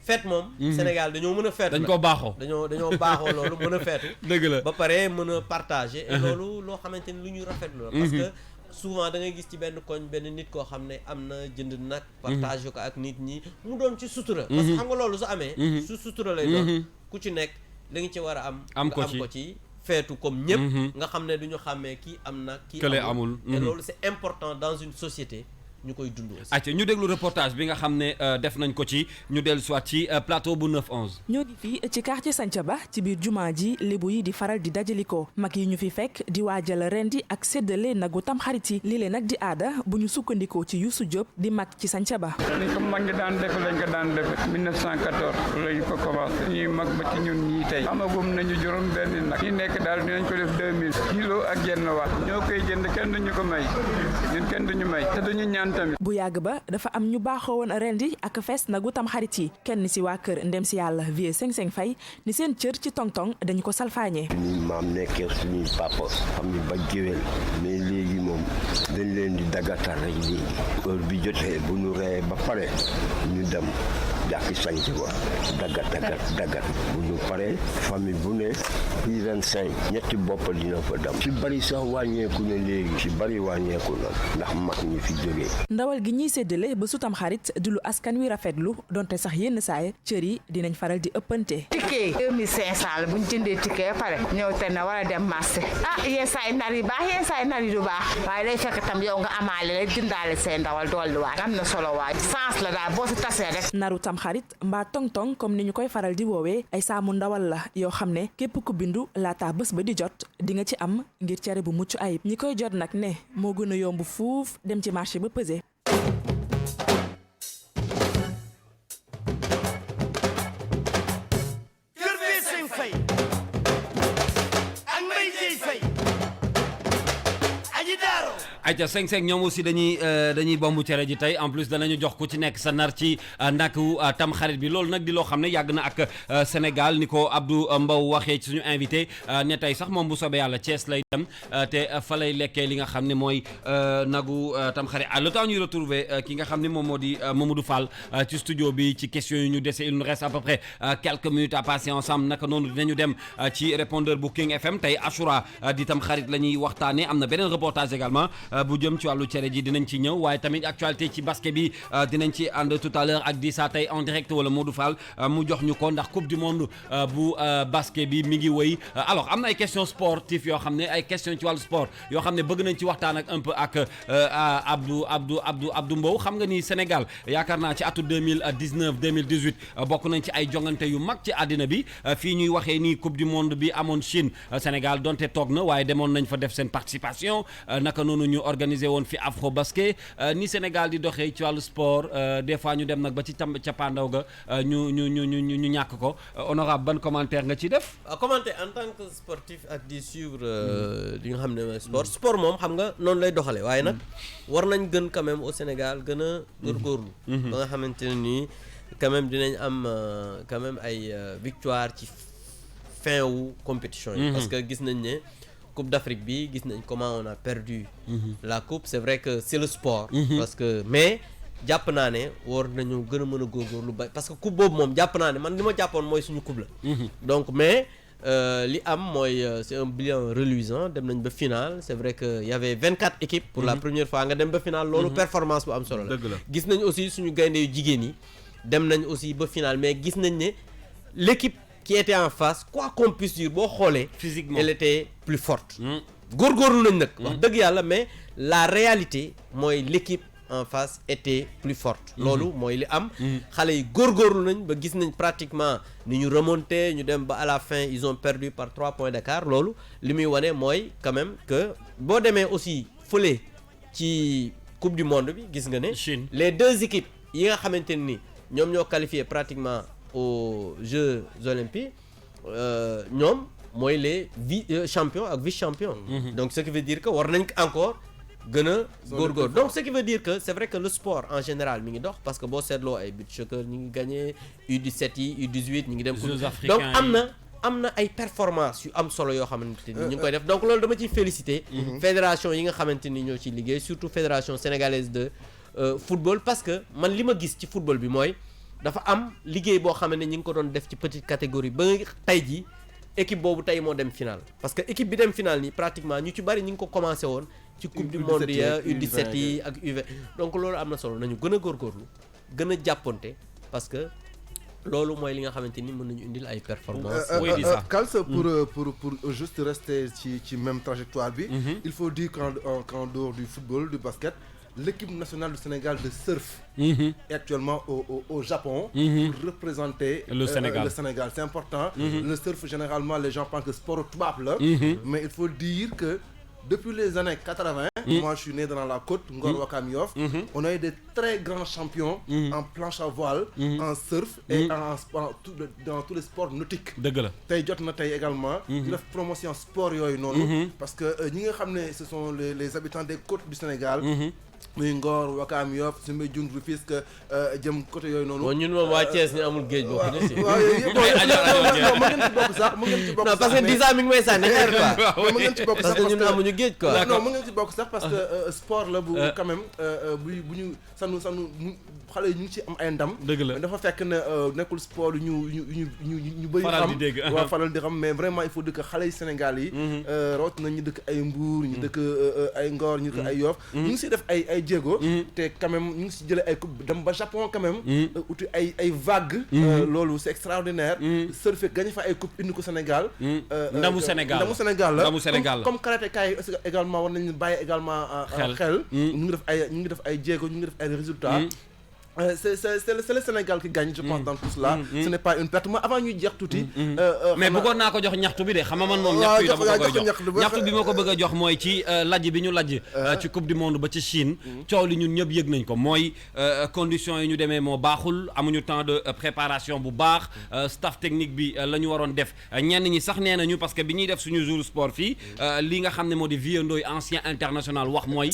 fête moom Sénégal dañoo mën a feetu dañ nag. ko baaxoo dañoo baaxoo loolu mën a feetu dëgg la ba pare mën a partager et loolu loo xamante ni lu ñuy rafetlu la parce que souvent da ngay gis ci benn koñ benn nit koo xam ne am na jënd nag partage ko ak nit ñi mu doon ci sutura parce que xam nga loolu su amee su sutura lay doon ku ci nekk li nga ci war a am Am ko nga ci. am ko ci feetu comme ñëpp nga xam ne du ñu xàmmee kii am na kii Kële amul. et loolu c'est important dans une société ñu koy dund aussi acca ñu déglu reportage bi nga xam ne def nañ ko ci ñu dellu soit ci plateau bu 9-11 ñoo ngi fii ci quartier Santhiaba ci biir jumaa ji lébu yi di faral di dajalikoo mag yi ñu fi fekk di waajal rendi ak séddale nagu tam xarit yi lii leen nag di aada bu ñu sukkandikoo ci Youssou Diop di mag ci Santhiaba. ni ko mag ñi daan def lañ ko daan defe 1914 lañ ko commencé ñuy mag ba ci ñun ñii tey amagum nañu juróom benn nag ñi nekk daal dinañ ko def 2000 kilo ak genn waat ñoo koy jënd kenn duñu ko may ñun kenn duñu may te duñu ñaan tamit bu yàgg ba dafa am ñu baaxoo woon rendi ak fees nagu tam xarit yi kenn si waa kër ndem si yàlla vie 55 fay ni seen cër ci tong-tong dañu ko salfaañee. suñuy maam nekkee suñuy papa xam ni ba géwél mais léegi moom dañ leen di daggatal rek léegi heure bi jotee bu ñu reyee ba pare ñu dem jàkki sañc ba daggat bu ñu paree famille bu ne plus 25 ñetti bopp dina fa dem ci bari sax wàññeeku ne léegi ci bari wàññeeku na ndax mag ñi fi jógee. ndawal gi ñuy séddale ba su tam xarit du lu askan wi rafetlu donte sax yenn saay cër yi dinañ faral di ëppante. ticket 2500 la bu ñu jëndee ticket ba pare ñëw te ne war a dem marché yenn saa yi nar yi baax yenn saa yi nar yi du baax waaye day fekk tam yow nga amaale la jëndaale seen ndawal dolliwaat am na solo waay sens la daal boo si tasee rek. naru tam xarit mbaa tong-tong comme ni ñu koy faral di woowee ay saamu ndawal la yoo xam ne képp ku bindu laata bés ba di jot di nga ci am ngir cere bu mucc ayib ñi koy jot nag ne moo gën a yomb fuuf dem ci marché ba pesé. ayca 5-5 ñoom aussi dañuy bombu cere ji tey en plus danañu jox ku ci nekk sa nar ci ndaku tam xarit bi loolu nag di loo xam ne yàgg na ak Sénégal ni ko Abdou Mbow waxee ci suñu invité ne tey sax moom bu soobee yàlla Thiès lay dem te fa lay lekkee li nga xam ne mooy nagu tam xarit le temps ñuy retrouver ki nga xam ne moom moo di Mamadou Fall ci studio bi ci question yi ñu dese il nous reste à peu près quelques minutes à passer ensemble naka noonu dinañu dem ci répondeur bu King FM tey Achoura di tam xarit la ñuy waxtaanee am na beneen reportage également bu jëm ci wàllu cere ji dinañ ci ñëw waaye tamit actualité ci basket bi dinañ ci ànd tout à l'heure ak Dissa tey en direct wala Modou Fall mu jox ñu ko ndax coupe du monde bu basket bi mi ngi wëy alors am na ay questions sportives yoo xam ne ay questions ci wàllu sport yoo xam ne bëgg nañ ci waxtaan ak un peu ak Abdou Mbow xam nga ni Sénégal yaakaar naa ci atu 2019 2018 bokk nañ ci ay jongante yu mag ci àddina bi fii ñuy waxee nii coupe du monde bi amoon Chine Sénégal donte toog na waaye demoon nañ fa def seen participation naka noonu ñu organisé woon fi Afro Basket ni Sénégal di doxee ci wàllu sport des fois ñu dem nag ba ci cappaandaw ga ñu ñàkk ko honorable ban commentaire nga ci def. commenter en tant que sportif ak di suivre li nga xam ne mooy sport moom xam nga noonu lay doxalee waaye nag war nañ gën quand même au Sénégal gën a góorgóorlu. ba nga xamante ne nii quand même dinañ am quand même ay victoire ci fin wu compétition yi. parce que gis nañ ne. Coupe d'Afrique bi gis nañ comment on a perdu la coupe c'est vrai que c'est le sport parce que mais jàpp naa ne war nañu gën a mën a góorgóorlu ba parce que coupe boobu moom jàpp naa ne man li ma jàppoon mooy suñu coupe la donc mais li am mooy c'est un bilan reluisant dem nañ ba finale c'est vrai que y avait 24 équipes pour la première fois nga dem ba finale loolu performance bu am solo la gis nañ aussi suñu gaynde yu jigéen yi dem nañ aussi ba finale mais gis nañ ne l'équipe qui était en face quoi qu'on puisse dire boo xoolee physiquement elle était plus forte góorgóorlu nañ nag wax dëgg yàlla mais la réalité mooy l'équipe en face était plus forte loolu mooy li am xale yi góorgóorlu nañ ba gis nañ pratiquement ni ñu remonté ñu dem ba à la fin ils ont perdu par 3 points d'écart loolu li muy wane mooy quand même que boo demee aussi fële ci coupe du monde bi gis nga ne les deux équipes yi nga xamante ni ñoom ñoo qualifié pratiquement aux Jeux olympiques ñoom mooy les champions ak vice-champions donc ce qui veut dire que war nañ encore gën a góorgóor donc ce qui veut dire que c'est vrai que le sport en général mi ngi dox parce que boo seetloo ay beach soccer ñi ngi gagné U17 yi U18 ñi ngi dem donc am na ay performance yu am solo yoo xamante ni ñu ngi koy def donc loolu dama ciy féliciter fédération yi nga xamante ni ñoo ciy liggéey surtout fédération sénégalaise de football parce que man li ma gis ci football bi mooy dafa am liggéey boo xam ne ñi ngi ko doon def ci petite catégorie ba tey ji équipe boobu tey moo dem finale parce que équipe bi dem finale nii pratiquement ñu ci bari ñi ngi ko commencé woon ci coupe du monde ya U17 yi ak U20 donc loolu am na solo nañu gën a góorgóorlu gën a jàppante parce que loolu mooy li nga xamante ni mën nañu indil ay performances. Kals pour juste rester ci même trajectoire bi. Il faut dire qu'en dehors du football du basket. L'équipe nationale du Sénégal de surf est actuellement au Japon pour représenter le Sénégal. C'est important. Le surf, généralement, les gens pensent que sport tubaab la. Mais il faut dire que depuis les années 80, moi je suis né dans la côte, Ngor Wakam Yoff, on a eu des très grands champions en planche à voile, en surf et dans tous les sports nautiques. Tay jot na tay également di def promotion sport yooyu noonu parce que ñi nga xam ne ce sont les habitants des côtes du Sénégal. muy Ngor Wakam Yoff Soumbédioune Rufisque jëm côté yooyu noonu. bon ñun moom waa Thiès ñu amul géej bokk na si. waaw mu ngeen ci bokk sax mu ngeen ci bokk sax. non parce que 10 ans mi ngi may sànni xeer quoi. mu ngeen ci bokk sax parce que ñun amuñu géej quoi. non mu ngeen ci bokk sax parce que sport la bu quand même bu ñu sanu xale yi ñu ngi ci am ay ndam. dëgg la mais dafa fekk ne nekkul sport ñu bëri xam. waaw faral di xam mais vraiment il faut dire que xale yi Sénégal yi. rawatina ñu dëkk ay Mbour ñu dëkk ay Ngor ñu dëkk ay Yoff. ñu ngi siy def ay jéego. te quand même ñu ngi si jëlee ay coupe dem ba Japon quand même. uti ay vagues. loolu c'est extraordinaire. surfer gagné fa ay coupe indi ko Sénégal. ndamu Sénégal la comme karatéka yi également war nañu bàyyi également xel. ñu ngi def ay jéego ñu ngi def ay résultats. C'est le Sénégal qui gagne je pense dans tout cela. Ce n'est pas une perte moi avant ñuy jeex tuuti. mais bëggoon naa ko jox ñaxtu bi de xam nga man moom ñaxtu yi dama ko koy jox ñaxtu bi ma ko bëgg a jox mooy ci lajj bi ñu lajj ci coupe du monde ba ci Chine coow li ñun ñëpp yëg nañ ko mooy conditions yi ñu demee moo baaxul amuñu temps de préparation bu baax staff technique bi la ñu waroon def ñenn ñi sax nee nañu parce que bi ñuy def suñu jour sport fii li nga xam ne moo di Vieux Ndoye ancien international wax mooy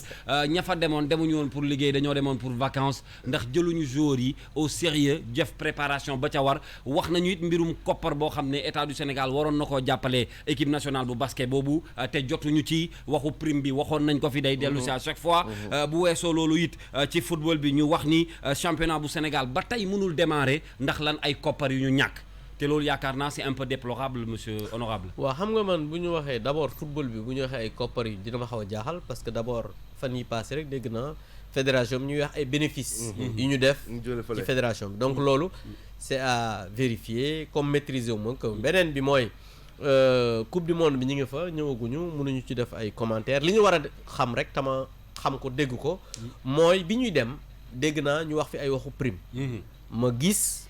ña fa demoon demuñu woon pour liggéey dañoo demoon pour vacances ndax jëluñu joueurs yi au sérieux def préparation ba ca war wax nañu it mbirum koppar boo xam ne état du Sénégal waroon na koo jàppale équipe nationale bu basket boobu te jotuñu ci waxu prime bi waxoon nañ ko fi day dellu si à chaque fois bu weesoo loolu it ci football bi ñu wax ni championnat bu Sénégal ba tey mënul démarrer ndax lan ay koppar yu ñu ñàkk te loolu yaakaar naa c'est un peu déplorable monsieur honorable waaw xam nga man bu ñu waxee d'abord football bi bu ñu waxee ay koppar yi dina ma xaw a jaaxal parce que d'abord fan yi passé rek dégg naa fédération bi ñuy wax ay bénéfices yu ñu def ci fédération bi donc loolu c'est à vérifier comme maîtriser wu ma ko beneen bi mooy coupe du monde bi ñu ngi fa ñëwaguñu mënuñu ci def ay commentaires li ñu war a xam rek tama xam ko dégg ko mooy bi ñuy dem dégg naa ñu wax fi ay waxu prime ma gis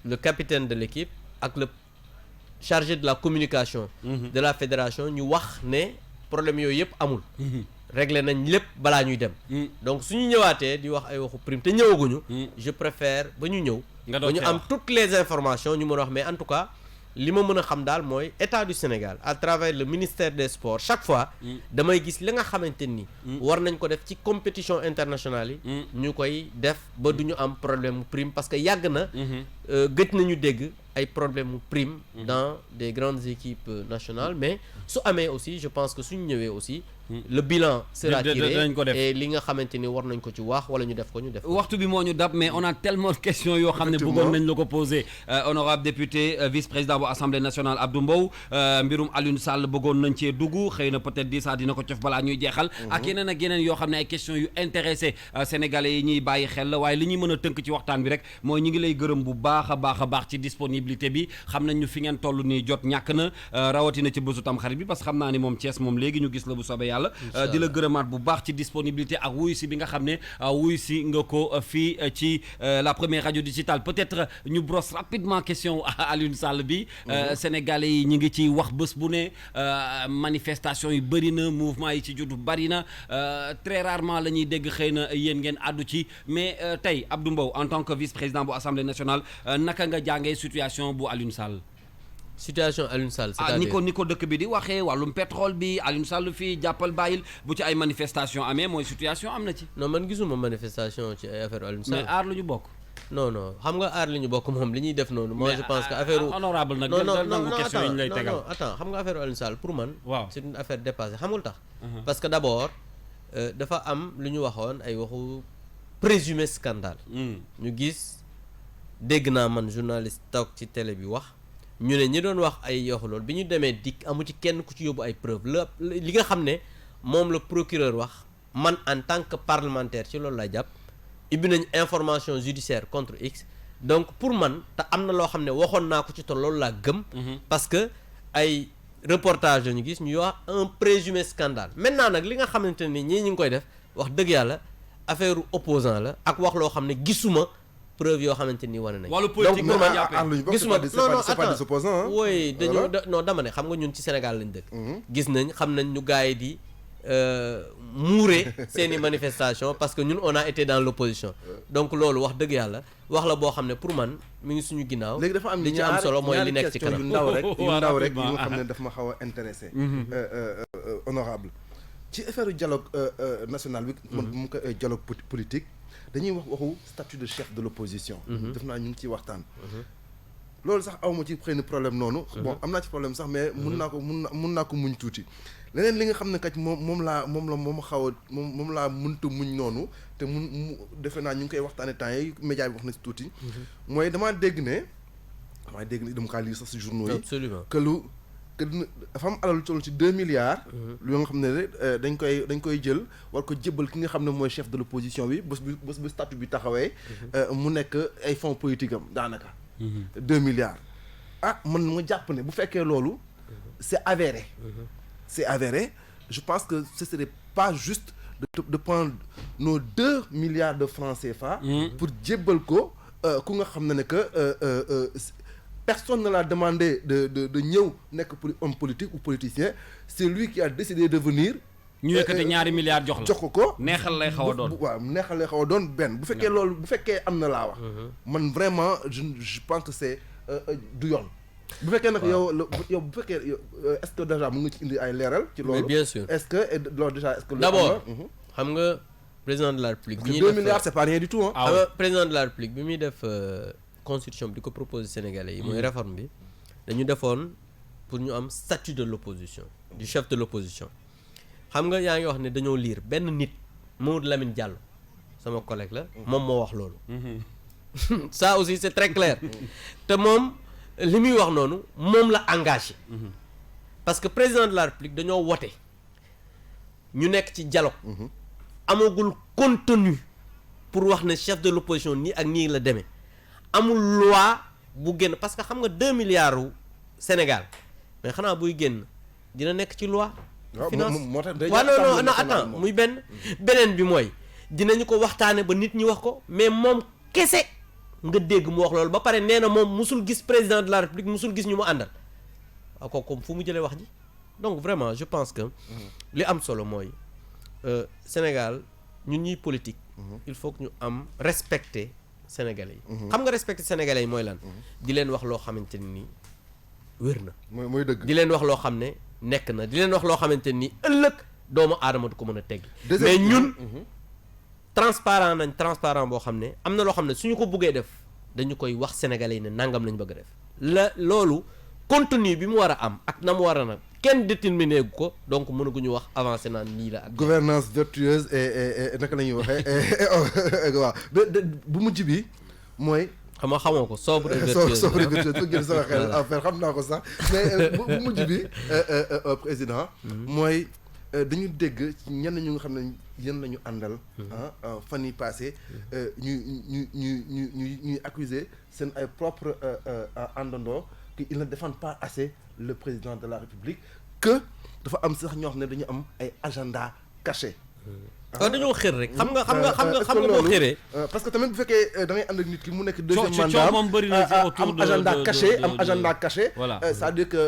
le capitaine de l'équipe ak le chargé de la communication de la fédération ñu wax ne problème yooyu yëpp amul réglé nañ lépp balaa ñuy dem donc suñu ñëwaatee di wax ay waxu prime te ñëwaguñu je préfère ba ñu ñëw ba ñu am toutes les informations ñu mën a wax mais en tout cas li ma mën a xam daal mooy état du Sénégal à travers le ministère des sports chaque fois damay gis li nga xamante ni war nañ ko def ci compétition internationale yi ñu koy def ba du ñu am problème mu prime parce que yàgg na gëj nañu dégg ay problème mu prime dans des grandes équipes nationales mais su amee aussi je pense que suñu ñëwee aussi le bilan sera tiré et li nga xamante ni war nañ ko ci wax wala ñu def ko ñu def waxtu bi moo ñu dab mais on a tellement de questions yoo xam ne bëggoon nañ la ko poser honorable député vice-président bu assemblée nationale Abdou Mbow mbirum Alioune Sall bëggoon nañ cee dugg xëy na peut-être di sax dina ko cof balaa ñuy jeexal ak yeneen ak yeneen yoo xam ne ay questions yu intéressé sénégalais yi ñuy bàyyi xel la waaye li ñuy mën a tënk ci waxtaan bi rek mooy ñi ngi lay gërëm bu baax a baax ci disponibilité bi xam nañ ñu fi ngeen toll nii jot ñàkk na rawatina ci bésu tam xarit bi parce que xam naa ni moom Thiès moom léegi ñu gis la bu soobee yàlla di la gërëmaat bu baax ci disponibilité ak wuyu si bi nga xam ne wuyu si nga ko fii ci la première radio digitale peut-être ñu brosse rapidement question Alioune Sall bi sénégalais yi ñi ngi ci wax bés bu ne manifestation yi bëri na mouvement yi ci juddu bëri na très rarement la ñuy dégg xëy na yéen ngeen àddu ci mais tey Abdou Mbow en tant que vice-président bu assemblée nationale naka nga jàngee situation bu Alioune Sall situation Aliou Sall c'est-à-dire ni ko dëkk bi di waxee wàllum pétrole bi Aliou Sall fii jàppal bàyyil bu ci ay manifestation amee mooy situation am na ci. non man gisuma manifestation ci ay affaire Aliou Sall. mais aar lu ñu bokk. non xam nga aar li ñu bokk moom li ñuy def noonu. moi je pense que affaire honorable nag non question yi ñu lay tegal. attends xam nga affaire Aliou Sall pour man. waaw c'est une affaire dépassée xamul tax. parce que d'abord dafa am lu ñu waxoon ay waxu présumé scandale. ñu gis dégg naa man journaliste toog ci télé bi wax ñu ne ñi doon wax ay yoxu loolu bi ñu demee dikk amu ci kenn ku ci yóbbu ay preuve li nga xam ne moom la procureur wax man en tant que parlementaire ci loolu lay jàpp. ibbi nañ information judiciaire contre X donc pour man te am na loo xam ne waxoon naa ko ci te loolu laa gëm. parce que ay reportage la ñu gis ñu wax un présumé scandale. maintenant nag li nga xamante ni ñii ñu ngi koy def wax dëgg yàlla affaire opposant la ak wax loo xam ne gisuma preuve yoo xamante ni wane nañ. wàllu politique donc gisuma c'est pas des opposants. oui dañu non dama ne xam nga ñun ci Sénégal lañ dëkk. gis nañ xam nañ ñu gars yi di. muure seeni manifestation parce que ñun on a été dans l'opposition donc loolu wax dëgg yàlla wax la boo xam ne pour man mi ngi suñu ginnaaw. léegi dafa am li ci am solo mooy li nekk ci kanam yu ndaw rek yu nga xam ne daf ma xaw a intéressé honorable ci affaire dialogue national bi man bu mu ko dialogue politique dañuy wax waxu statut de chef de l'opposition def naa ñu ngi ciy waxtaan loolu sax awma ci xëy na problème noonu bon am naa ci problème sax mais mun naa ko muñ tuuti leneen li nga xam ne kat moom laa xaw a moom laa mënta muñ noonu te mu defe naa ñu ngi koy waxtaane temps yi média bi wax na si tuuti mooy dama dama kaa lire sax si journaux yi absolument que dafa am alal lu toll ci 2 milliards lu nga xam ne dañ koy jël war ko jébbal ki nga xam ne mooy chef de l'opposition bi bés bi statut bi taxawee mu nekk ay fonds politique am daanaka 2 milliards man ma jàpp ne bu fekkee loolu c'est avéré je pense que ce serait pas juste de prendre nos 2 milliards de francs CFA pour jébbal ko ku nga xam ne que personne ne l'a demandé de ñëw nekk homme politique ou politicien c'est lui qui a décidé de venir ñu yëkkati ñaari milliards jox ko neexal lay xaw a doon waaw neexal lay xaw a doon benn bu fekkee loolu bu fekkee am na laa wax man vraiment je pense que c'est du yoon bu fekkee nag yow bu fekkee est-ce que déjà mu ngi ci indi ay leeral ci loolu bien sûr est-ce que loolu déjà est-ce que d'abord xam nga président de la République bi ñuy def 2 milliards c'est pas rien du tout hein xam nga président de la République bi muy def constitution bi di ko proposer Sénégalais yi mooy réforme bi dañu defoon pour ñu am statut de l'opposition du chef de l'opposition xam nga yaa ngi wax ne dañoo lire benn nit Mamadou Lamine Diallo sama collègue la moom moo wax loolu ça aussi c'est très clair te moom li muy wax noonu moom la engagé parce que président de la République dañoo wote ñu nekk ci dialogue amagul contenu pour wax ne chef de l'opposition nii ak nii la demee amul loi bu génn parce que xam nga 2 milliards u Sénégal mais xanaa buy génn dina nekk ci loi finance waaw non attends muy beneen bi mooy dinañu ko waxtaane ba nit ñi wax ko mais moom kese nga dégg mu wax loolu ba pare nee na moom musul gis président de la République musul gis ñu mu àndal waaw kooku fu mu jëlee wax ji donc vraiment je pense que li am solo mooy Sénégal ñun ñuy politique il faut que ñu am respecter Sénégalais yi xam nga respecter Sénégalais yi mooy lan di leen wax loo xamante ni wér na mooy dëgg di leen wax loo xam ne nekk na di leen wax loo xamante ni ëllëg doomu aadama du ko mën a tegg mais ñun transparent boo xam ne am na loo xam ne suñu ko buggee def dañu koy wax Sénégalais yi ne nangam lañ bëgg a def loolu contenu bi mu war a am ak na mu war a nag kenn déterminé gu ko donc mënaguñu wax avancé naan nii la ak gouvernance vertueuse et naka la ñuy waxee waaw bu mujj bi mooy xamoo ko sobre et vertueuse sobre et vertueuse ba gën sama xel affaire xam naa ko sax mais bu mujj bi président mooy dañu dégg ñenn ñu nga xam ne yéen lañu àndal fan yi passé ñuy accuser seen ay propre àndandoo qu'ils ne défendent pas assez le président de la République que dafa am sax ñoo xam ne dañu am ay agenda caché waaw dañoo xër rek xam nga boo xëree parce que tamit bu fekkee da ngay ànd ak nit ki mu nekk deuxième mandat am agenda caché voilà c'est-à-dire que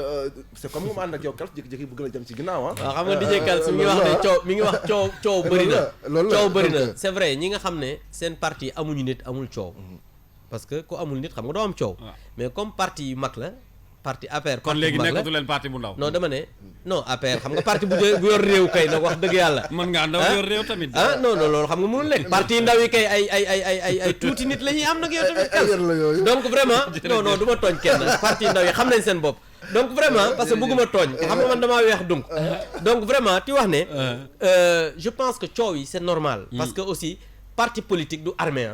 c'est comme nga ma ànd ak yow Kals jékki-jékki bëgg la jëm ci ginnaaw waaw xam nga DJ Kals mi ngi wax ne coow bëri na c'est vrai ñi nga xam ne seen parti amuñu nit amul coow parce que ku amul nit xam nga doo am coow mais comme parti yu mag la parti APR. kon léegi nekkatu leen parti bu ndaw. non dama ne non APR xam nga parti bu yor réew kay nag wax dëgg yàlla. mën ngaa ndaw yor réew tamit. non loolu xam nga mënul nekk parti ndaw yi kay ay tuuti nit la ñuy am nag yow tamit. donc vraiment non du ma tooñ kenn parti ndaw yi xam nañ seen bopp. donc vraiment parce que bëgguma tooñ xam nga man damaa weex donc vraiment ti wax ne je pense que coow yi c'est normal. parce que aussi parti politique du armée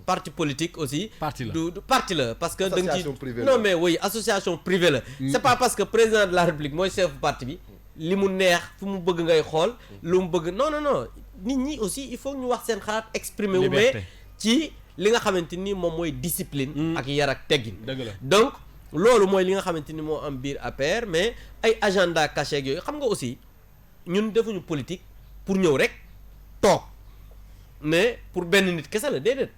parti politique aussi. parti la du parti la parce que. association privée non mais oui association privée la. c'est pas parce que président de la république mooy chef parti bi li mu neex fu mu bëgg ngay xool lu mu bëgg non nit ñi aussi il faut ñu wax seen xalaat exprimer wu mais ci li nga xamante ni moom mooy discipline. ak yar ak teggin. dëgg la donc loolu mooy li nga xamante ni moo am biir APR mais ay agenda caché ak yooyu xam nga aussi ñun defuñu politique pour ñëw rek toog mais pour benn nit kese la déedéet.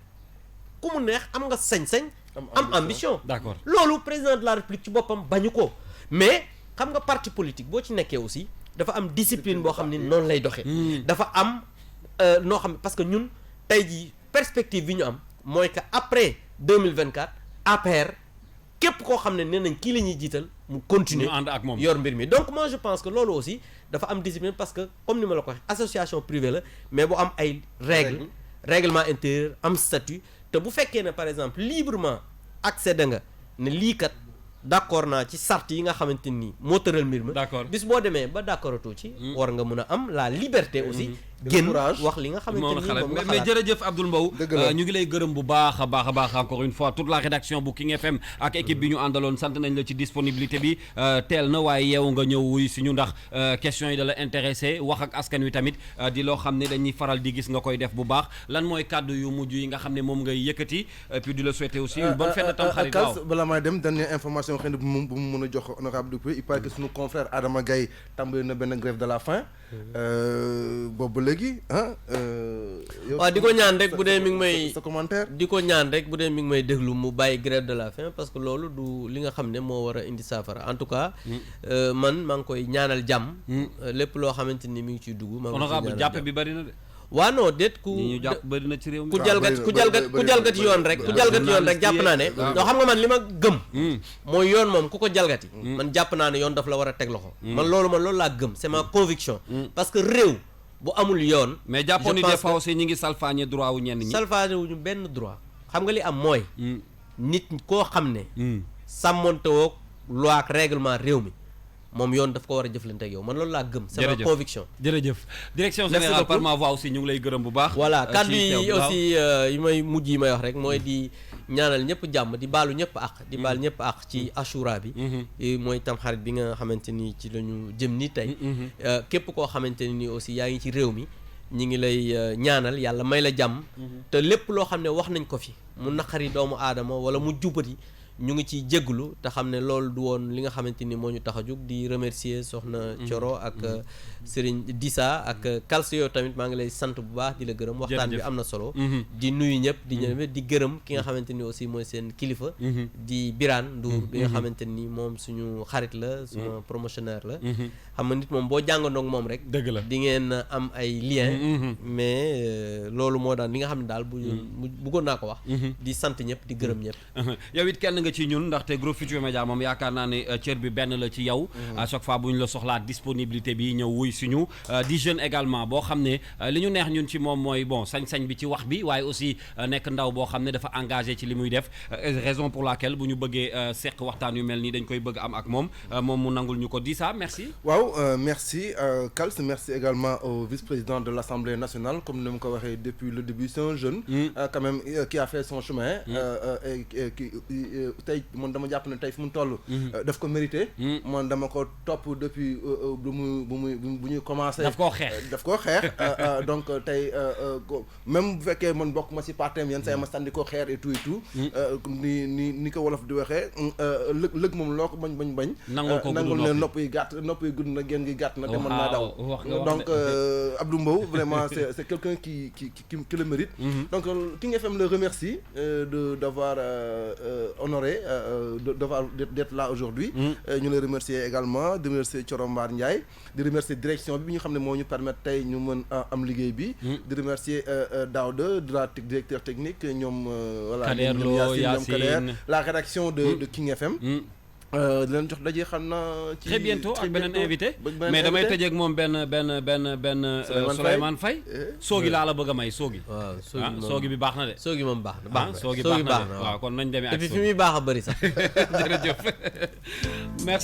ku mu neex am nga sañ-sañ am ambition d'accord loolu président de la république ci boppam bañu ko mais xam nga parti politique boo ci nekkee aussi dafa am discipline boo xam ne noonu lay doxee dafa am noo xam parce que ñun tey jii perspective bi ñu am mooy que après 2024 APR képp koo xam ne nee nañ kii la ñuy jiital mu continuer ànd ak moom yor mbir mi donc moi je pense que loolu aussi dafa am discipline parce que comme ni ma la ko waxee association privée la mais bu am ay règlement intérieur am statut te bu fekkee ne par exemple librement accéder nga ne lii kat d'accord naa ci sart yi nga xamante ni moo tëral mbir ma. d'accord bis boo demee ba d'accordatoo ci. war nga mën a am la liberté aussi. génn wax li nga xamante ni moom nga xalaat mais jërëjëf Abdoul Mbow. ñu ngi lay gërëm bu baax a baax encore une fois toute la rédaction bu King FM ak équipe bi ñu àndaloon sant nañ la ci disponibilité bi teel na waaye yeewu nga ñëw wuy suñu ndax question yi da la intéressé wax ak askan wi tamit di loo xam ne dañuy faral di gis nga koy def bu baax lan mooy kàddu yu mujj yi nga xam ne moom ngay yëkkati et puis di la souhaiter aussi une bonne fête de Tamxarit. waaw bala may dem dernière information xëy na bu mu mën a jox honorable député il paraît que suñu confrère Adama Gaye tàmbali na benn grève de la faim boobu léegi waaw di ko ñaan rek bu dee mi ngi may sa commentaire di ko ñaan rek bu dee mi ngi may déglu mu bàyyi grève de la faim parce que loolu du li nga xam ne moo war a indi saafara en tout cas man maa ngi koy ñaanal jàmm lépp loo xamante ni mi ngi ciy dugg maa ngi koy honorable jàppe bi bari na de waa non déet ñu jàpp bëri na ci réew mi ku jalgati yoon rek jàpp naa ne non xam nga man li ma gëm mooy yoon moom ku ko jalgati man jàpp naa ne yoon daf la war a teg loxo man loolu laa gëm c'est ma conviction parce que réew bu amul yoon mais jàppoon ni des fois aussi ñi ngi salfaañe droit wu ñenn ñi salfaañe wuñu benn droit xam nga li am mooy nit koo xam ne sàmmonte woog loi ak règlement réew mi moom yoon daf ko war a jëflante ak yow man loolu laa gëm. c'est ma conviction. jërëjëf direction générale par ma voix aussi ñu ngi lay gërëm bu baax. voilà kàddu yi aussi yi may mujj yi may wax rek mooy di ñaanal ñëpp jàmm di baalu ñëpp ak di baal ñëpp ak ci Ashura bi. mooy tamxarit bi nga xamante ni ci lañu jëm ni tey. képp koo xamante ni aussi yaa ngi ci réew mi ñi ngi lay ñaanal yàlla may la jàmm. te lépp loo xam ne wax nañ ko fi mu naqari doomu aadama wala mu jubati. ñu ngi ciy jégglu te xam ne loolu du woon li nga xamante ni moo ñu tax a jóg di remercier soxna Thioro ak Serigne Dissa ak Kalse yow tamit maa ngi lay sant bu baax di la gërëm waxtaan bi am na solo di nuyu ñëpp di ñëw di gërëm ki nga xamante ni aussi mooy seen kilifa di Birane Ndour bi nga xamante ni moom suñu xarit la suma promotionnaire la xam nga nit moom boo jàngandoog moom rek dëgg la di ngeen am ay lien mais loolu moo daan li nga xam ne daal bu bëggoon naa ko wax di sant ñëpp di gërëm ñëpp yow it kenn nga ci ñun ndaxte groupe Futurs Médias moom yaakaar naa ne cër bi benn la ci yow à chaque fois bu ñu la soxlaa disponibilité bi ñëw wuy suñu di jeune également boo xam ne li ñu neex ñun ci moom mooy bon sañ-sañ bi ci wax bi waaye aussi nekk ndaw boo xam ne dafa engagé ci li muy def raison pour laquelle bu ñu bëggee seq waxtaan yu mel nii dañ koy bëgg am ak moom mu nangul ñu ko di ça merci waaw merci Kals merci également au vice-président de l'Assemblée nationale comme ni ma ko waxee depuis le début c'est un jeune quand même qui a fait son chemin et qui tey man dama jàpp ne tey fu mu toll daf ko mérité man dama ko topp depuis bu ñuy commencé daf koo xeex donc tey même bu fekkee man bokk ma si partem yenn say ma sànni ko xeer et tout ni ko wolof di waxee lëg moom loo ko bañ nangul ne nopp yi gàtt nopp yi gudd na génn gi gàtt na te mën naa daw donc Abdou Mbow vraiment c'est quelqu'un qui le mérite donc King FM le remercie d'avoir honoré d'être là aujourd'hui ñu lay remercier également di remercier Thioro Mbar Ndiaye di remercier direction bi ñu xam ne moo ñu permettre tey ñu mën am liggéey bi di remercier Daouda directeur technique ñoom voilà ñoom Kader la rédaction de King FM di leen jox daje xam naa ci très bientôt ak beneen invité mais damay tëjee ak moom benn Souleymane Faye soogi laa la bëgg a may soogi waaw soogi bi baax na de soogi moom baax na soogi baax na de waaw kon nañ demee ak fi muy baax a bëri sax jërëjëf merci